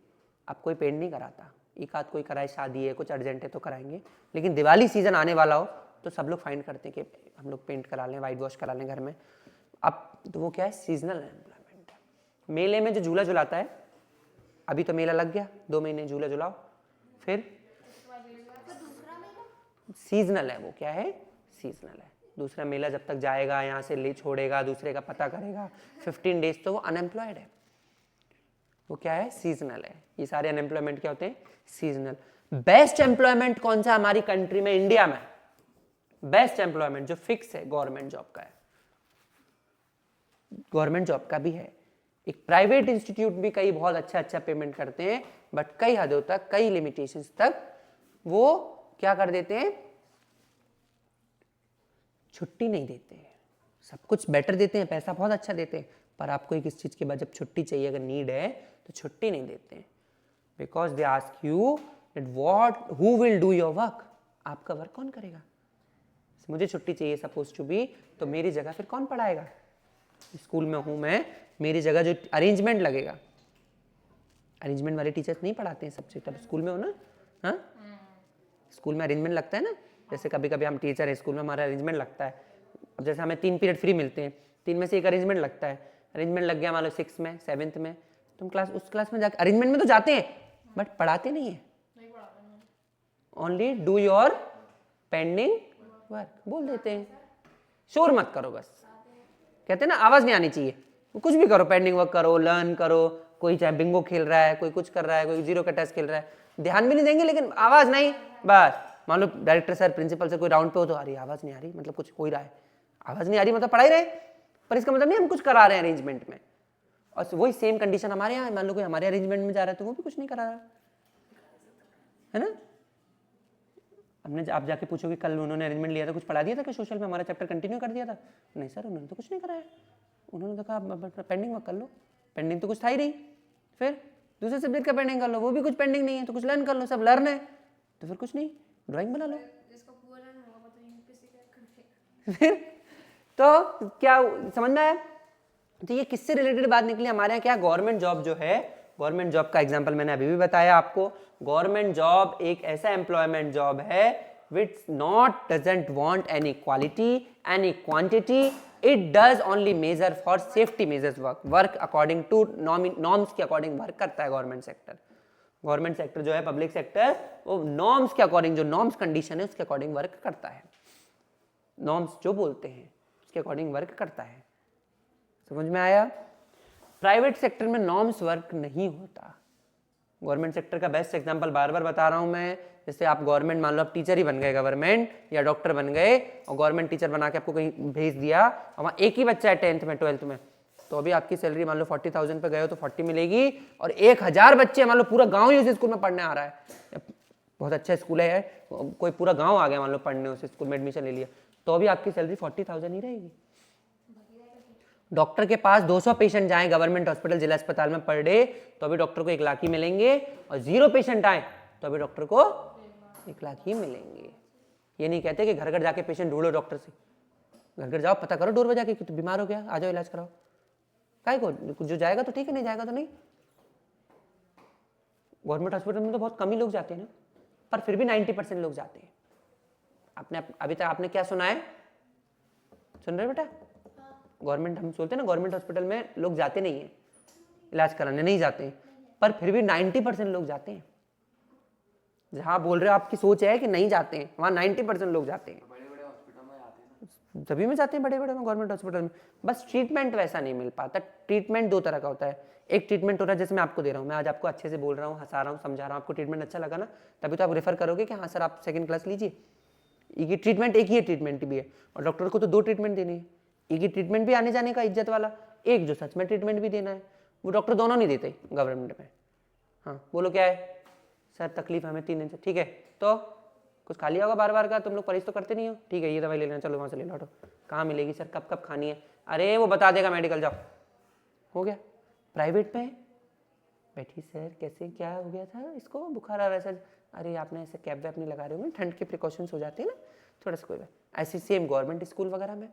अब कोई पेंट नहीं कराता, एक आध कोई कराए, शादी है, कुछ अर्जेंट है तो कराएंगे, लेकिन दिवाली सीजन आने वाला हो तो सब लोग फाइंड करते हैं कि हम लोग पेंट करा लें, वाइट वॉश करा लें घर में। अब तो वो क्या है? सीजनल अनएम्प्लॉयमेंट है। मेले में जो झूला झुलाता है, अभी तो मेला लग गया, 2 महीने झूला झुलाओ, फिर सीजनल है। वो क्या है? सीजनल है। दूसरा मेला जब तक जाएगा, यहाँ से ले छोड़ेगा, दूसरे का पता करेगा, 15 डेज तो वो अनएम्प्लॉयड है। वो क्या है? सीजनल है। ये सारे अनएम्प्लॉयमेंट क्या होते हैं? सीजनल। बेस्ट एम्प्लॉयमेंट कौन सा हमारी कंट्री में, इंडिया में? बेस्ट एम्प्लॉयमेंट जो फिक्स है, गवर्नमेंट जॉब का है, गवर्नमेंट जॉब का भी है। एक प्राइवेट इंस्टीट्यूट भी कई बहुत अच्छा पेमेंट करते हैं, बट कई हदों तक, कई लिमिटेशंस तक वो क्या कर देते हैं? छुट्टी नहीं देते हैं। सब कुछ बेटर देते हैं, पैसा बहुत अच्छा देते हैं, पर आपको एक इस चीज के बाद जब छुट्टी चाहिए, अगर नीड है तो छुट्टी नहीं देते हैं, because they ask you that what who will do your work, आपका वर्क कौन करेगा? मुझे छुट्टी चाहिए सपोज टू बी, तो मेरी जगह फिर कौन पढ़ाएगा? स्कूल में हूं मैं, मेरी जगह जो अरेंजमेंट लगेगा, अरेंजमेंट वाले टीचर्स नहीं पढ़ाते हैं सब्जेक्ट। अब स्कूल में हो ना, हाँ स्कूल में अरेंजमेंट लगता है ना, जैसे कभी कभी हम टीचर है, स्कूल में हमारा अरेंजमेंट लगता है। अब जैसे हमें 3 पीरियड फ्री मिलते हैं, 3 में से एक अरेंजमेंट लगता है, अरेंजमेंट लग गया मान लो 6 में 7th में, तुम क्लास उस क्लास में जाकर अरेंजमेंट में तो जाते हैं बट पढ़ाते नहीं है, only do your pending work बोल देते हैं। शोर मत करो, बस कहते हैं ना, आवाज नहीं आनी चाहिए, कुछ भी करो, पेंडिंग वर्क करो, लर्न करो, कोई चाहे बिंगो खेल रहा है, कोई कुछ कर रहा है, कोई 0 का टेस्ट खेल रहा है, ध्यान भी नहीं देंगे लेकिन आवाज नहीं, बस मान लो डायरेक्टर सर, प्रिंसिपल सर कोई राउंड पे हो तो आ रही आवाज नहीं आ रही, मतलब कुछ हो ही रहा है, आवाज नहीं आ रही मतलब पढ़ाई रहे, पर इसका मतलब नहीं हम कुछ करा रहे हैं अरेंजमेंट में। और वही सेम कंडीशन हमारे यहाँ, मान लो कोई हमारे अरेंजमेंट में जा रहा है तो वो भी कुछ नहीं करा रहा है ना। हमने आप जाके पूछोगे कल उन्होंने अरेंजमेंट लिया था, कुछ पढ़ा दिया था कि सोशल में हमारा चैप्टर कंटिन्यू कर दिया था? नहीं सर, उन्होंने तो कुछ नहीं कराया, उन्होंने तो कहा पेंडिंग वर्क कर लो, पेंडिंग तो कुछ था ही नहीं, फिर दूसरे सब्जेक्ट का पेंडिंग कर लो, वो भी कुछ पेंडिंग नहीं है, तो कुछ लर्न कर लो, सब लर्न है तो फिर कुछ नहीं, ड्राइंग बना लो। फिर तो क्या समझ में आया? तो ये किससे रिलेटेड बात निकली हमारे यहाँ? क्या गवर्नमेंट जॉब जो है, गवर्नमेंट जॉब का एग्जांपल मैंने अभी भी बताया आपको। गवर्नमेंट जॉब एक ऐसा एम्प्लॉयमेंट जॉब है which not doesn't want any quality, any quantity, it does only measure for safety measures work according to norms के according work करता है गवर्नमेंट सेक्टर। गवर्नमेंट सेक्टर जो है, पब्लिक सेक्टर, वो नॉर्म्स के अकॉर्डिंग, जो नॉर्म्स कंडीशन है उसके अकॉर्डिंग वर्क करता है, नॉर्म्स जो बोलते हैं उसके अकॉर्डिंग वर्क करता है। समझ में आया? प्राइवेट सेक्टर में नॉर्म्स वर्क नहीं होता। गवर्नमेंट सेक्टर का बेस्ट एग्जांपल बार बार बता रहा हूं मैं, जैसे आप गवर्नमेंट, मान लो आप टीचर ही बन गए गवर्नमेंट, या डॉक्टर बन गए और गवर्नमेंट टीचर बना के आपको कहीं भेज दिया और वहाँ एक ही बच्चा है 10th में 12th में, तो अभी आपकी सैलरी मान लो 40,000 पे गए हो तो 40 मिलेगी, और 1000 बच्चे, मान लो पूरा गाँव ही उस स्कूल में पढ़ने आ रहा है, बहुत अच्छा स्कूल है, कोई पूरा गाँव आ गया मान लो पढ़ने, उस स्कूल में एडमिशन ले लिया, तो अभी आपकी सैलरी 40,000 ही रहेगी। डॉक्टर के पास 200 पेशेंट जाएं गवर्नमेंट हॉस्पिटल जिला अस्पताल में पर डे तो अभी डॉक्टर को 1 लाख ही मिलेंगे, और 0 पेशेंट आए तो अभी डॉक्टर को 1 लाख ही मिलेंगे। ये नहीं कहते कि घर घर जाके पेशेंट ढूंढो, डॉक्टर से घर घर जाओ, पता करो डोर बजा के कि तू बीमार हो गया, आ जाओ इलाज कराओ। काय को जो जाएगा तो ठीक है, नहीं जाएगा तो नहीं। गवर्नमेंट हॉस्पिटल में तो बहुत कम ही लोग जाते हैं ना, पर फिर भी 90% लोग जाते हैं। आपने अभी तक आपने क्या सुना है, सुन रहे बेटा? गवर्नमेंट, हम सोचते हैं ना गवर्नमेंट हॉस्पिटल में लोग जाते नहीं है इलाज कराने, नहीं जाते हैं, पर फिर भी 90% लोग जाते हैं। जहां बोल रहे हो आपकी सोच है कि नहीं जाते हैं, वहां 90% लोग जाते हैं। बड़े बड़े हॉस्पिटल में आते हैं, सभी में जाते हैं, बड़े बड़े में, गवर्नमेंट हॉस्पिटल में। बस ट्रीटमेंट वैसा नहीं मिल पाता। ट्रीटमेंट 2 तरह का होता है। एक ट्रीटमेंट होता है जैसे मैं आपको दे रहा हूँ, मैं आज आपको अच्छे से बोल रहा हूँ, हंसा रहा हूँ, समझा रहा हूँ, आपको ट्रीटमेंट अच्छा लगा ना, तभी तो आप रेफर करोगे कि हाँ सर आप सेकंड क्लास लीजिए। ये ट्रीटमेंट एक ही ट्रीटमेंट भी है, और डॉक्टर को तो 2 ट्रीटमेंट देने हैं। एक ही ट्रीटमेंट भी आने जाने का इज्जत वाला, एक जो सच में ट्रीटमेंट भी देना है, वो डॉक्टर दोनों नहीं देते गवर्नमेंट में। हाँ बोलो क्या है सर, तकलीफ हमें 3 दिन से, ठीक है तो कुछ खा लिया होगा बार बार का, तुम लोग परहेज तो करते नहीं हो, ठीक है ये दवाई ले लेना, चलो वहाँ से ले लौटो। कहाँ मिलेगी सर, कब कब खानी है, अरे वो बता देगा मेडिकल, जाओ, हो गया। प्राइवेट में बैठी सर कैसे क्या हो गया था, इसको बुखार आ रहा है सर, अरे आपने ऐसे कैप वैप नहीं लगा रहे हो, ठंड के प्रिकॉशंस हो जाते हैं ना थोड़ा सा, कोई बात। ऐसी सेम गवर्नमेंट स्कूल वगैरह में,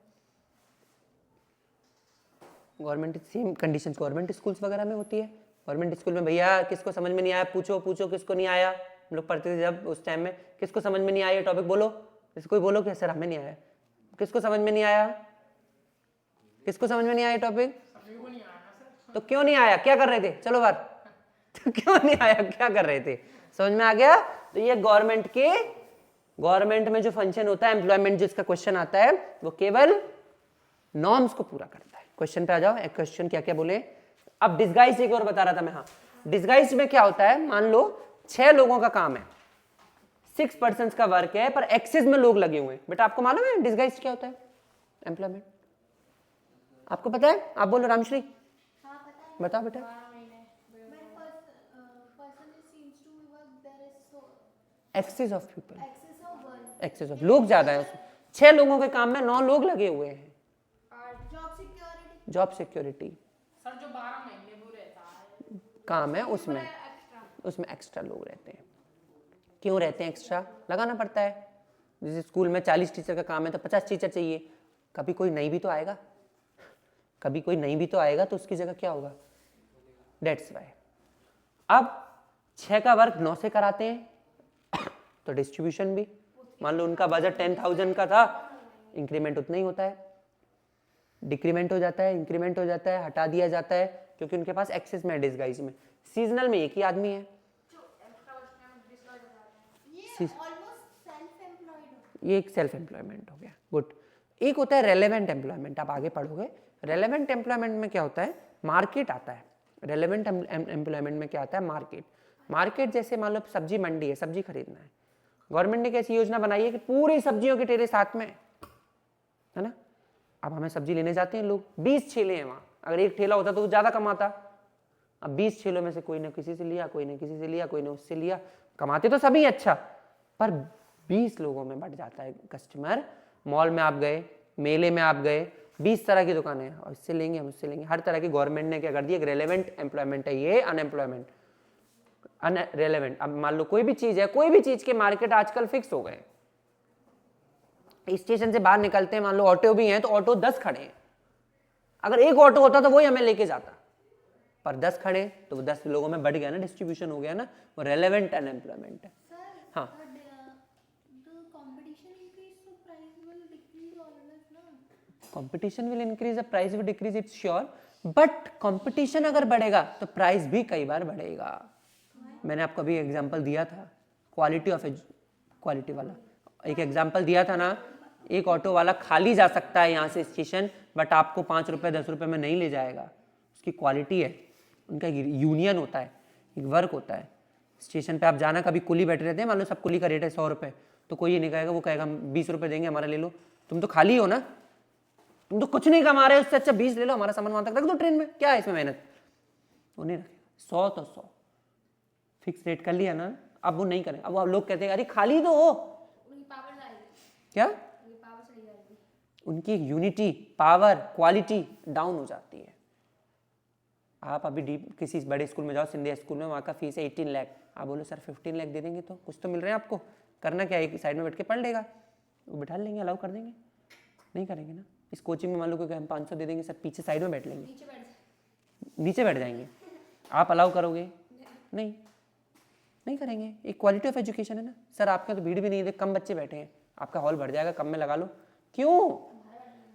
government same conditions government schools वगैरह में होती है। गवर्नमेंट स्कूल में भैया किसको समझ में नहीं आया पूछो, पूछो किसको नहीं आया, हम लोग पढ़ते थे जब उस टाइम में, किसको समझ में नहीं आया टॉपिक बोलो, जैसे कोई बोलो कि सर हमें नहीं आया, किसको समझ में नहीं आया, किसको समझ में नहीं आया टॉपिक, तो क्यों नहीं आया, क्या कर रहे थे, चलो बात तो क्यों नहीं आया, क्या कर रहे थे, समझ में आ गया। तो ये गवर्नमेंट में जो फंक्शन होता है, एम्प्लॉयमेंट जिसका क्वेश्चन आता है, वो केवल नॉर्म्स को पूरा करता है। क्वेश्चन पे आ जाओ, एक क्वेश्चन क्या क्या बोले। अब डिस्गाइज एक और बता रहा था मैं, हाँ डिस्गाइज में क्या होता है, मान लो 6 लोगों का काम है, 6 पर्सन्स का वर्क है, पर एक्सेस में लोग लगे हुए हैं। बेटा आपको मालूम है डिस्गाइज क्या होता है, एम्प्लॉयमेंट आपको पता है, आप बोलो रामश्री। हाँ पता है। बताओ बेटा। Excess of people, excess of लोग ज्यादा है, 6 लोगों के काम में 9 लोग लगे हुए हैं। जॉब सिक्योरिटी सर जो 12 महीने वो रहता है काम है, उसमें एक्स्ट्रा लोग रहते हैं। क्यों रहते हैं एक्स्ट्रा, लगाना पड़ता है। जैसे स्कूल में 40 टीचर का काम है तो 50 टीचर चाहिए, कभी कोई नहीं भी तो आएगा, कभी कोई नहीं भी तो आएगा, तो उसकी जगह क्या होगा, डेट्स वाई। अब 6 का वर्क 9 से कराते हैं तो डिस्ट्रीब्यूशन भी, मान लो उनका बजट 10,000 का था, इंक्रीमेंट उतना ही होता है, डिक्रीमेंट हो जाता है, इंक्रीमेंट हो जाता है, हटा दिया जाता है, क्योंकि उनके पास एक्सेस में डिस्गाइज में। सीजनल में एक ही आदमी है, ये एक सेल्फ एम्प्लॉयमेंट हो गया, गुड। एक होता है रेलेवेंट एम्प्लॉयमेंट, आप आगे पढ़ोगे। रेलेवेंट एम्प्लॉयमेंट में क्या होता है, मार्केट आता है। रेलेवेंट एम्प्लॉयमेंट में क्या आता है, मार्केट जैसे मान लो सब्जी मंडी है, सब्जी खरीदना है, गवर्नमेंट ने कैसी योजना बनाई है कि पूरी सब्जियों के ठेले साथ में है ना। अब हमें सब्जी लेने जाते हैं लोग, 20 ठेले हैं वहाँ, अगर एक ठेला होता तो वो ज़्यादा कमाता। अब 20 ठेलों में से कोई ने किसी से लिया, कोई ने किसी से लिया, कोई ने उससे लिया, कमाते तो सभी अच्छा, पर 20 लोगों में बढ़ जाता है कस्टमर। मॉल में आप गए, मेले में आप गए, 20 तरह की दुकानें हैं, और इससे लेंगे हम उससे लेंगे, हर तरह की। गवर्नमेंट ने क्या कर दिया, रेलेवेंट एम्प्लॉयमेंट है ये, अनएम्प्लॉयमेंट अनरेलेवेंट। अब मान लो कोई भी चीज़ है, कोई भी चीज़ के मार्केट आजकल फिक्स हो गए। स्टेशन से बाहर निकलते हैं, मान लो ऑटो भी हैं तो ऑटो 10 खड़े हैं, अगर एक ऑटो होता तो वही हमें लेके जाता, पर 10 खड़े तो वो 10 लोगों में बढ़ गया ना, डिस्ट्रीब्यूशन हो गया ना, वो रेलेवेंट अनएम्प्लॉयमेंट है। हाँ competition will increase, the price will decrease, it's sure, but competition अगर बढ़ेगा तो प्राइस भी कई बार बढ़ेगा। मैंने आपको अभी एग्जांपल दिया था क्वालिटी वाला, एक एग्जांपल दिया था ना, एक ऑटो वाला खाली जा सकता है यहाँ से स्टेशन, बट आपको 5 रुपये 10 रुपये में नहीं ले जाएगा, उसकी क्वालिटी है, उनका यूनियन होता है, एक वर्क होता है। स्टेशन पे आप जाना, कभी कुली बैठे रहते हैं, मान लो सब कुली का रेट है 100 रुपये, तो कोई ये नहीं कहेगा, वो कहेगा 20 रुपये देंगे हमारा ले लो, तुम तो खाली हो ना, तुम तो कुछ नहीं कमा रहे हो, उससे अच्छा 20 ले लो, हमारा सामान वहाँ तक रख दो ट्रेन में, क्या है इसमें मेहनत। वो नहीं रखेगा, 100 तो 100 फिक्स रेट कर लिया ना, अब वो नहीं करें। अब लोग कहते हैं अरे खाली तो हो, क्या उनकी यूनिटी, पावर, क्वालिटी डाउन हो जाती है। आप अभी डीप किसी बड़े स्कूल में जाओ, सिंधिया स्कूल में, वहाँ का फीस है 18 लाख। आप बोलो सर 15 लाख दे देंगे तो कुछ तो मिल रहे हैं आपको, करना क्या है, एक साइड में बैठ के पढ़ लेगा, वो बिठा लेंगे, अलाउ कर देंगे? नहीं करेंगे ना। इस कोचिंग में मान लो कि हम 500 दे देंगे, सर पीछे साइड में बैठ लेंगे, नीचे बैठ जाएंगे, आप अलाउ करोगे? नहीं, नहीं करेंगे। एक क्वालिटी ऑफ एजुकेशन है ना। सर आपके तो भीड़ भी नहीं है, कम बच्चे बैठे हैं, आपका हॉल भर जाएगा, कम में लगा लो। क्यों?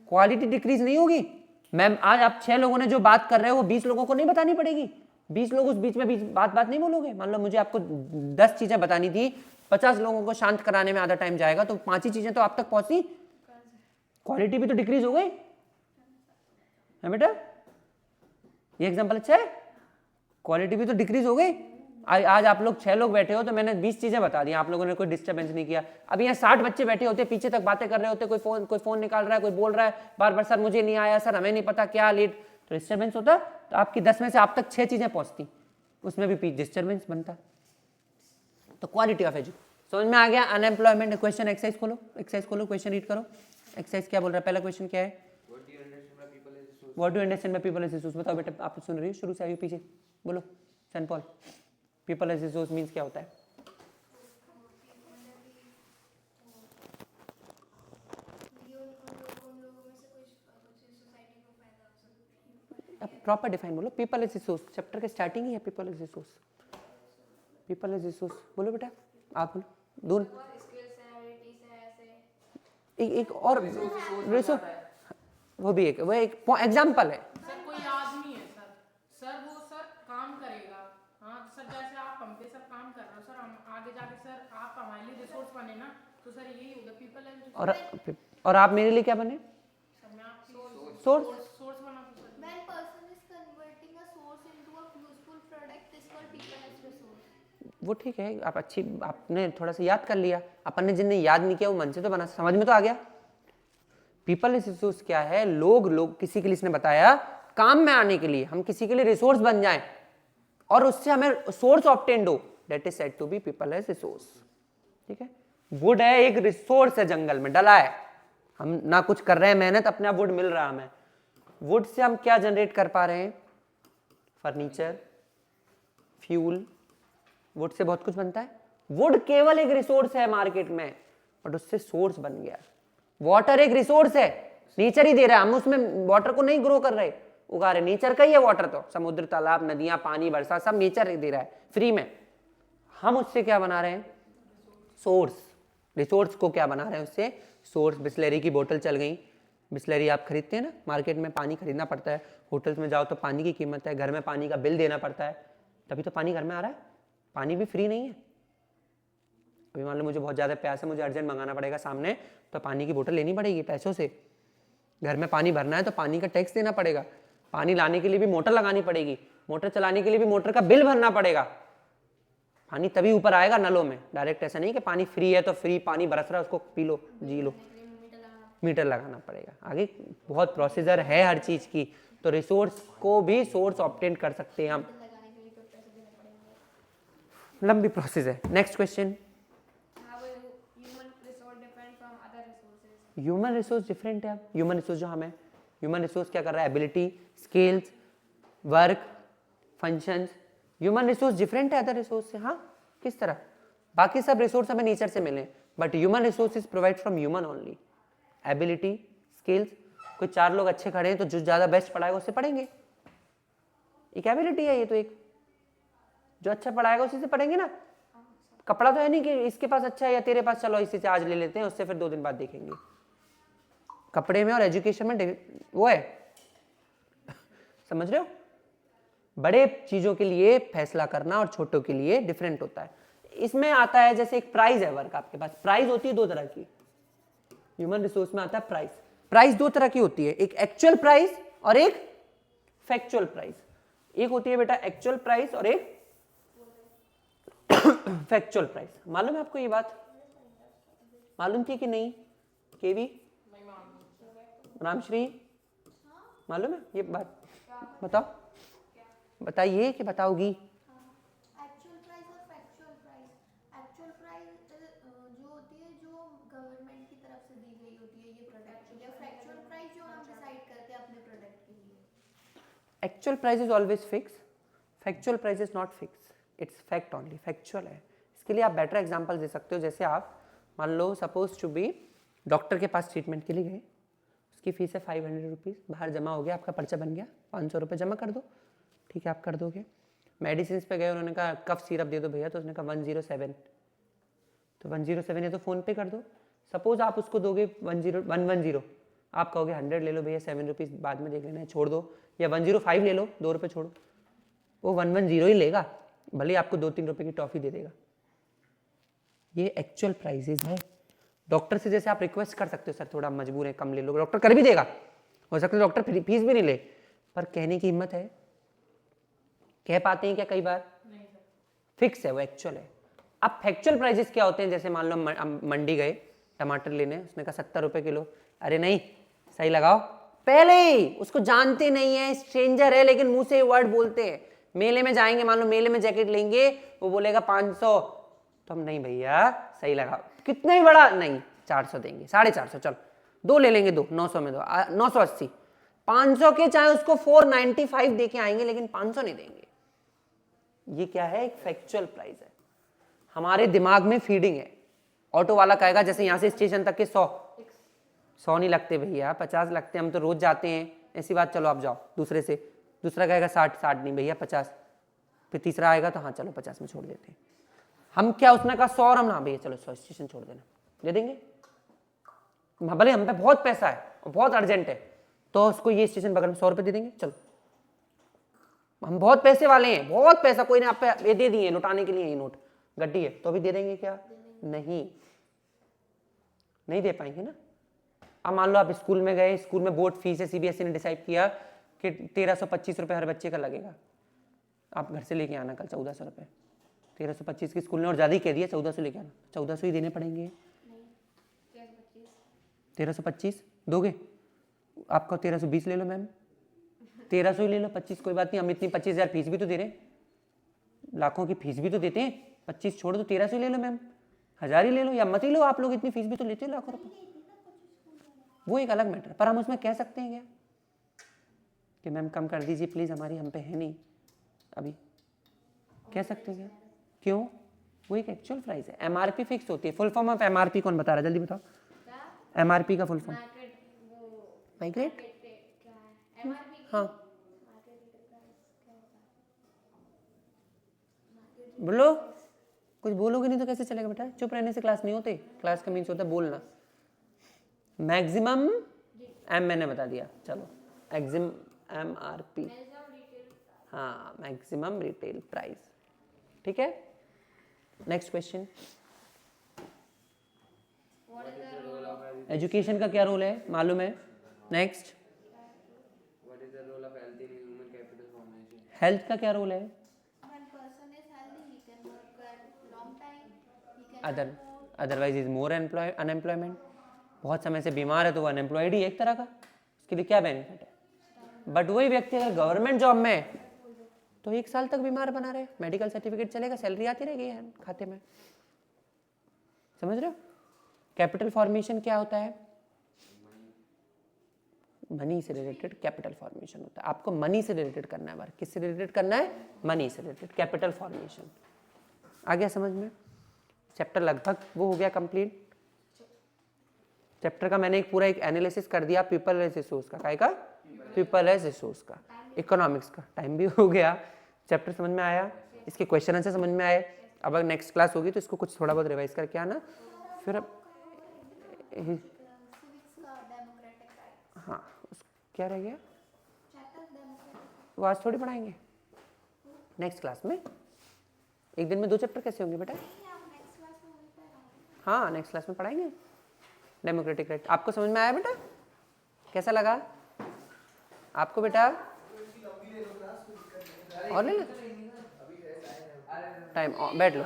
क्वालिटी डिक्रीज नहीं होगी। मैम आज आप 6 लोगों ने जो बात कर रहे हो वो 20 लोगों को नहीं बतानी पड़ेगी। 20 लोग उस बीच में बात नहीं बोलोगे। मान लो मुझे आपको 10 चीजें बतानी थी, 50 लोगों को शांत कराने में आधा टाइम जाएगा, तो 5 ही चीजें तो आप तक पहुंची, क्वालिटी भी तो डिक्रीज हो गई है बेटा। ये एग्जांपल अच्छा है, क्वालिटी भी तो डिक्रीज हो गई। आज आप लोग 6 लोग बैठे हो तो मैंने 20 चीजें बता दी, आप लोगों ने कोई डिस्टर्बेंस नहीं किया। अब यहाँ 60 बच्चे बैठे होते, पीछे तक बातें कर रहे होते, कोई फोन निकाल रहा है, कोई बोल रहा है बार बार, सर मुझे नहीं आया, सर हमें नहीं पता क्या, लेट, तो डिस्टर्बेंस होता। तो आपकी 10 में से आप तक 6 चीजें पहुंचती, उसमें भी डिस्टर्बेंस बनता। तो क्वालिटी ऑफ एजुकेशन समझ में आ गया। अनएम्प्लॉयमेंट क्वेश्चन, एक्सरसाइज खोलो, क्वेश्चन रीड करो। एक्सरसाइज क्या बोल रहा है? पहला क्वेश्चन क्या है? What do you understand by people as resource? बताओ बेटा, आप सुन रही हो, शुरू से आइए पीछे बोलो। Saint Paul, people as resource means क्या होता है? प्रॉपर डिफाइन बोलो। पीपल एज रिसोर्स चैप्टर का स्टार्टिंग ही है, people as resource. People as resource बोलो बेटा, आप बोलो। दोनों एक और रिसोर्स, वो भी एक, वो एक एग्जांपल है। सर कोई आदमी है सर वो सर काम करेगा। हाँ सर जैसे आप हम पे सर काम कर रहे हो सर, हम आगे जाके सर आप हमारे लिए रिसोर्स बने ना, तो सर यही होगा पीपल एंड और आप मेरे लिए क्या बने? सर मैं आपकी When सोर्स बना तो sir person is converting a source into a useful product is called people as resource. वो ठीक है, आप अच्छी, आपने थोड़ा सा याद कर लिया। अपन ने जिनने याद नहीं किया वो मन से तो बना, समझ में तो आ गया। पीपल एज रिसोर्स क्या है? लोग किसी के लिए, इसने बताया काम में आने के लिए हम किसी के लिए रिसोर्स बन जाएं और उससे हमें सोर्स ऑब्टेन्ड हो, that is said to be people as resource. ठीक है। वुड है, एक रिसोर्स है, जंगल में डला है, हम ना कुछ कर रहे हैं मेहनत, अपने आप वुड मिल रहा है हमें। वुड से हम क्या जनरेट कर पा रहे हैं? फर्नीचर, फ्यूल, वुड से बहुत कुछ बनता है। वुड केवल एक रिसोर्स है मार्केट में, बट उससे सोर्स बन गया। वाटर एक रिसोर्स है, नेचर ही दे रहा है, हम उसमें वाटर को नहीं ग्रो कर रहे, उगा रहे, नेचर का ही है वाटर। तो समुद्र, तालाब, नदियां, पानी, वर्षा सब नेचर ही दे रहा है फ्री में। हम उससे क्या बना रहे हैं? सोर्स। रिसोर्स को क्या बना रहे हैं? उससे सोर्स। बिस्लरी की बोतल चल गई, बिस्लरी आप खरीदते हैं ना मार्केट में, पानी खरीदना पड़ता है, होटल्स में जाओ तो पानी की कीमत है, घर में पानी का बिल देना पड़ता है, तभी तो पानी घर में आ रहा है। पानी भी फ्री नहीं है। अभी मान लो मुझे बहुत ज़्यादा प्यास है, मुझे अर्जेंट मंगाना पड़ेगा सामने, तो पानी की बोतल लेनी पड़ेगी पैसों से। घर में पानी भरना है तो पानी का टैक्स देना पड़ेगा, पानी लाने के लिए भी मोटर लगानी पड़ेगी, मोटर चलाने के लिए भी मोटर का बिल भरना पड़ेगा। पानी तभी ऊपर आएगा नलों में, डायरेक्ट ऐसा नहीं कि पानी फ्री है तो फ्री पानी बरस रहा है उसको पी लो, जी लो, मीटर लगाना पड़ेगा। आगे बहुत प्रोसीजर है हर चीज की। तो रिसोर्स को भी सोर्स ऑब्टेन कर सकते हैं हम, लंबी प्रोसेस है। Next question, human resource different है। ह्यूमन रिसोर्स जो हमें, ह्यूमन रिसोर्स क्या कर रहा है? Ability, skills, work, functions. Human resource different है अदर रिसोर्स से। हाँ, किस तरह? बाकी सब रिसोर्स हमें नेचर से मिले, but human resource is provide from human only. Ability, skills, कोई 4 लोग अच्छे खड़े हैं तो जो ज्यादा बेस्ट पढ़ाएगा उससे पढ़ेंगे, एक एबिलिटी है ये तो। एक जो अच्छा पढ़ाएगा उसी से पढ़ेंगे ना। कपड़ा तो है नहीं कि इसके पास अच्छा है या तेरे पास, चलो इसी से आज ले लेते हैं, उससे फिर 2 दिन बाद देखेंगे। कपड़े में और एजुकेशन में वो है, समझ रहे हो? बड़े चीजों के लिए फैसला करना और छोटों के लिए डिफरेंट होता है। इसमें आता है जैसे एक प्राइस है वर्क, आपके पास प्राइस होती है 2 तरह की। ह्यूमन रिसोर्स में आता है प्राइस। प्राइस 2 तरह की होती है, एक एक्चुअल प्राइस और एक फैक्चुअल प्राइस। एक होती है बेटा एक्चुअल प्राइस और एक फैक्चुअल प्राइस। मालूम है आपको ये बात? मालूम थी कि नहीं? केवी, रामश्री, मालूम है ये बात? बताओ, बताइए कि बताओगी? एक्चुअल प्राइस और फैक्चुअल प्राइस। एक्चुअल प्राइस जो होती है जो गवर्नमेंट की तरफ से दी गई होती है ये प्रोडक्ट, या factual actual price is always fix, factual price is not fix, it's fact only, factual है। इसके लिए आप बेटर एग्जांपल दे सकते हो, जैसे आप मान लो सपोज टू बी डॉक्टर के पास ट्रीटमेंट के लिए गए, उसकी फीस है 500 रुपीज़, बाहर जमा हो गया, आपका पर्चा बन गया, 500 रुपये जमा कर दो, ठीक है आप कर दोगे। मेडिसिन पे गए, उन्होंने कहा कफ सिरप दे दो भैया, तो उसने कहा 107, तो 107 है तो फ़ोन पे कर दो। सपोज आप उसको दोगे 110, आप कहोगे 100 ले लो भैया, 7 रुपीज़ बाद में देख लेना है, छोड़ दो, या 105 ले लो, 2 रुपये छोड़ो, वो 110 ही लेगा, भले आपको 2-3 रुपये की टॉफ़ी दे देगा। ये एक्चुअल प्राइसेस है। डॉक्टर से जैसे आप रिक्वेस्ट कर सकते हो, सर थोड़ा मजबूर है कम ले लो, डॉक्टर कर भी देगा, हो सकता है डॉक्टर फीस भी नहीं ले, पर कहने की हिम्मत है, कह पाते हैं क्या कई बार? फिक्स है वो, एक्चुअल है। अब फैक्चुअल प्राइसेस क्या होते हैं, जैसे मान लो मंडी गए टमाटर लेने, उसने कहा 70 रुपये किलो, अरे नहीं सही लगाओ, पहले ही उसको जानते नहीं है, स्ट्रेंजर है, लेकिन मुंह से वर्ड बोलते हैं। मेले में जाएंगे, मान लो मेले में जैकेट लेंगे, वो बोलेगा 500, तो हम नहीं भैया सही लगाओ, कितना ही बड़ा नहीं 400 देंगे, 450, चलो 2 ले लेंगे, 2 900 में दो, 980, 500 के चाहे उसको 495 दे के आएंगे, लेकिन 500 नहीं देंगे। ये क्या है? एक फैक्चुअल प्राइस है, हमारे दिमाग में फीडिंग है। ऑटो वाला कहेगा जैसे यहाँ से स्टेशन तक के 100 नहीं लगते भैया, 50 लगते हैं, हम तो रोज जाते हैं, ऐसी बात, चलो आप जाओ दूसरे से। दूसरा कहेगा 60 नहीं भैया 50, फिर तीसरा आएगा तो हाँ चलो 50 में छोड़ देते हैं। हम क्या, उसने कहा 100 और हम ना भैया चलो 100 स्टेशन छोड़ देना, दे देंगे, भले हम पे बहुत पैसा है और बहुत अर्जेंट है, तो उसको ये स्टेशन बगल में 100 रुपये दे देंगे, चलो हम बहुत पैसे वाले हैं, बहुत पैसा, कोई ने आप पे ये दे दिए लुटाने के लिए, ये नोट गड्डी है, तो भी दे देंगे क्या? नहीं दे पाएंगे ना। अब मान लो आप स्कूल में गए, स्कूल में बोर्ड फीस है, सीबीएसई ने डिसाइड किया कि 1325 रुपये हर बच्चे का लगेगा, आप घर से लेके आना कल 1400 रुपये, 1325 की स्कूल ने और ज़्यादा ही कह दिया, 1400 लेके आना, 1400 ही देने पड़ेंगे। 1325 दोगे, आपका 1320 ले लो मैम, 1300 ही ले लो, 25 कोई बात नहीं, हम इतनी 25,000 फीस भी तो दे रहे हैं, लाखों की फीस भी तो देते हैं, 25 छोड़ दो, 1300 ही ले लो मैम, 1000 ही ले लो या मत ही लो, आप लोग इतनी फीस भी तो लेते हो लाखों रुपए, वो एक अलग मैटर। पर हम उसमें कह सकते हैं क्या कि मैम कम कर दीजिए प्लीज़, हमारी हम पे है नहीं अभी, कह सकते हैं क्या? क्यों? वो एक एक्चुअल प्राइस है। एमआरपी फिक्स होती है। फुल फॉर्म ऑफ एमआरपी कौन बता रहा है, जल्दी बताओ। एमआरपी का फुल फॉर्म माइग्रेट, हाँ बोलो, कुछ बोलोगे नहीं तो कैसे चलेगा बेटा, चुप रहने से क्लास नहीं होते, क्लास का मीन्स होता है बोलना। मैक्सिमम एम मैंने बता दिया, चलो एमआरपी, हाँ मैक्सिमम रिटेल प्राइस, ठीक है। नेक्स्ट क्वेश्चन, एजुकेशन का क्या रोल है मालूम है? Next, What is the role of health in human capital formation? Health का क्या रोल है? When person is healthy, he can work at long time. He can otherwise is more unemployment, बहुत समय से बीमार है तो वो अनएम्प्लॉयड ही एक तरह का, उसके लिए क्या बेनिफिट है? बट वही व्यक्ति अगर गवर्नमेंट जॉब में है तो 1 साल तक बीमार बना रहे, मेडिकल सर्टिफिकेट चलेगा, सैलरी आती रहेगी खाते में, समझ रहे हो? कैपिटल फॉर्मेशन क्या होता है? मनी से रिलेटेड कैपिटल फॉर्मेशन होता है। आपको मनी से रिलेटेड करना है, बार किससे रिलेटेड करना है? मनी से रिलेटेड कैपिटल फॉर्मेशन। आ गया समझ में? चैप्टर लगभग वो हो गया कंप्लीट। चैप्टर का मैंने एक पूरा एक एनालिसिस कर दिया, पीपल एज रिसोर्स का, काय का? पीपल एज रिसोर्स का, इकोनॉमिक्स का। टाइम भी हो गया। चैप्टर समझ में आया, इसके क्वेश्चन आंसर समझ में आए। अब अगर नेक्स्ट क्लास होगी तो इसको कुछ थोड़ा बहुत रिवाइज करके आना, फिर अब हाँ क्या रह गया, वो आज थोड़ी पढ़ाएंगे, नेक्स्ट क्लास में। एक दिन में 2 चैप्टर कैसे होंगे बेटा? हाँ नेक्स्ट क्लास में पढ़ाएंगे डेमोक्रेटिक राइट। आपको समझ में आया बेटा? कैसा लगा आपको बेटा? और ले लो टाइम, बैठ लो।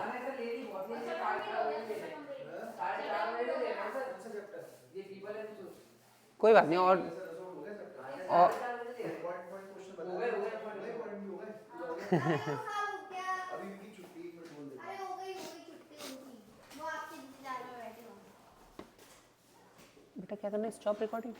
कोई बात नहीं, और बेटा क्या करना है? Stop recording.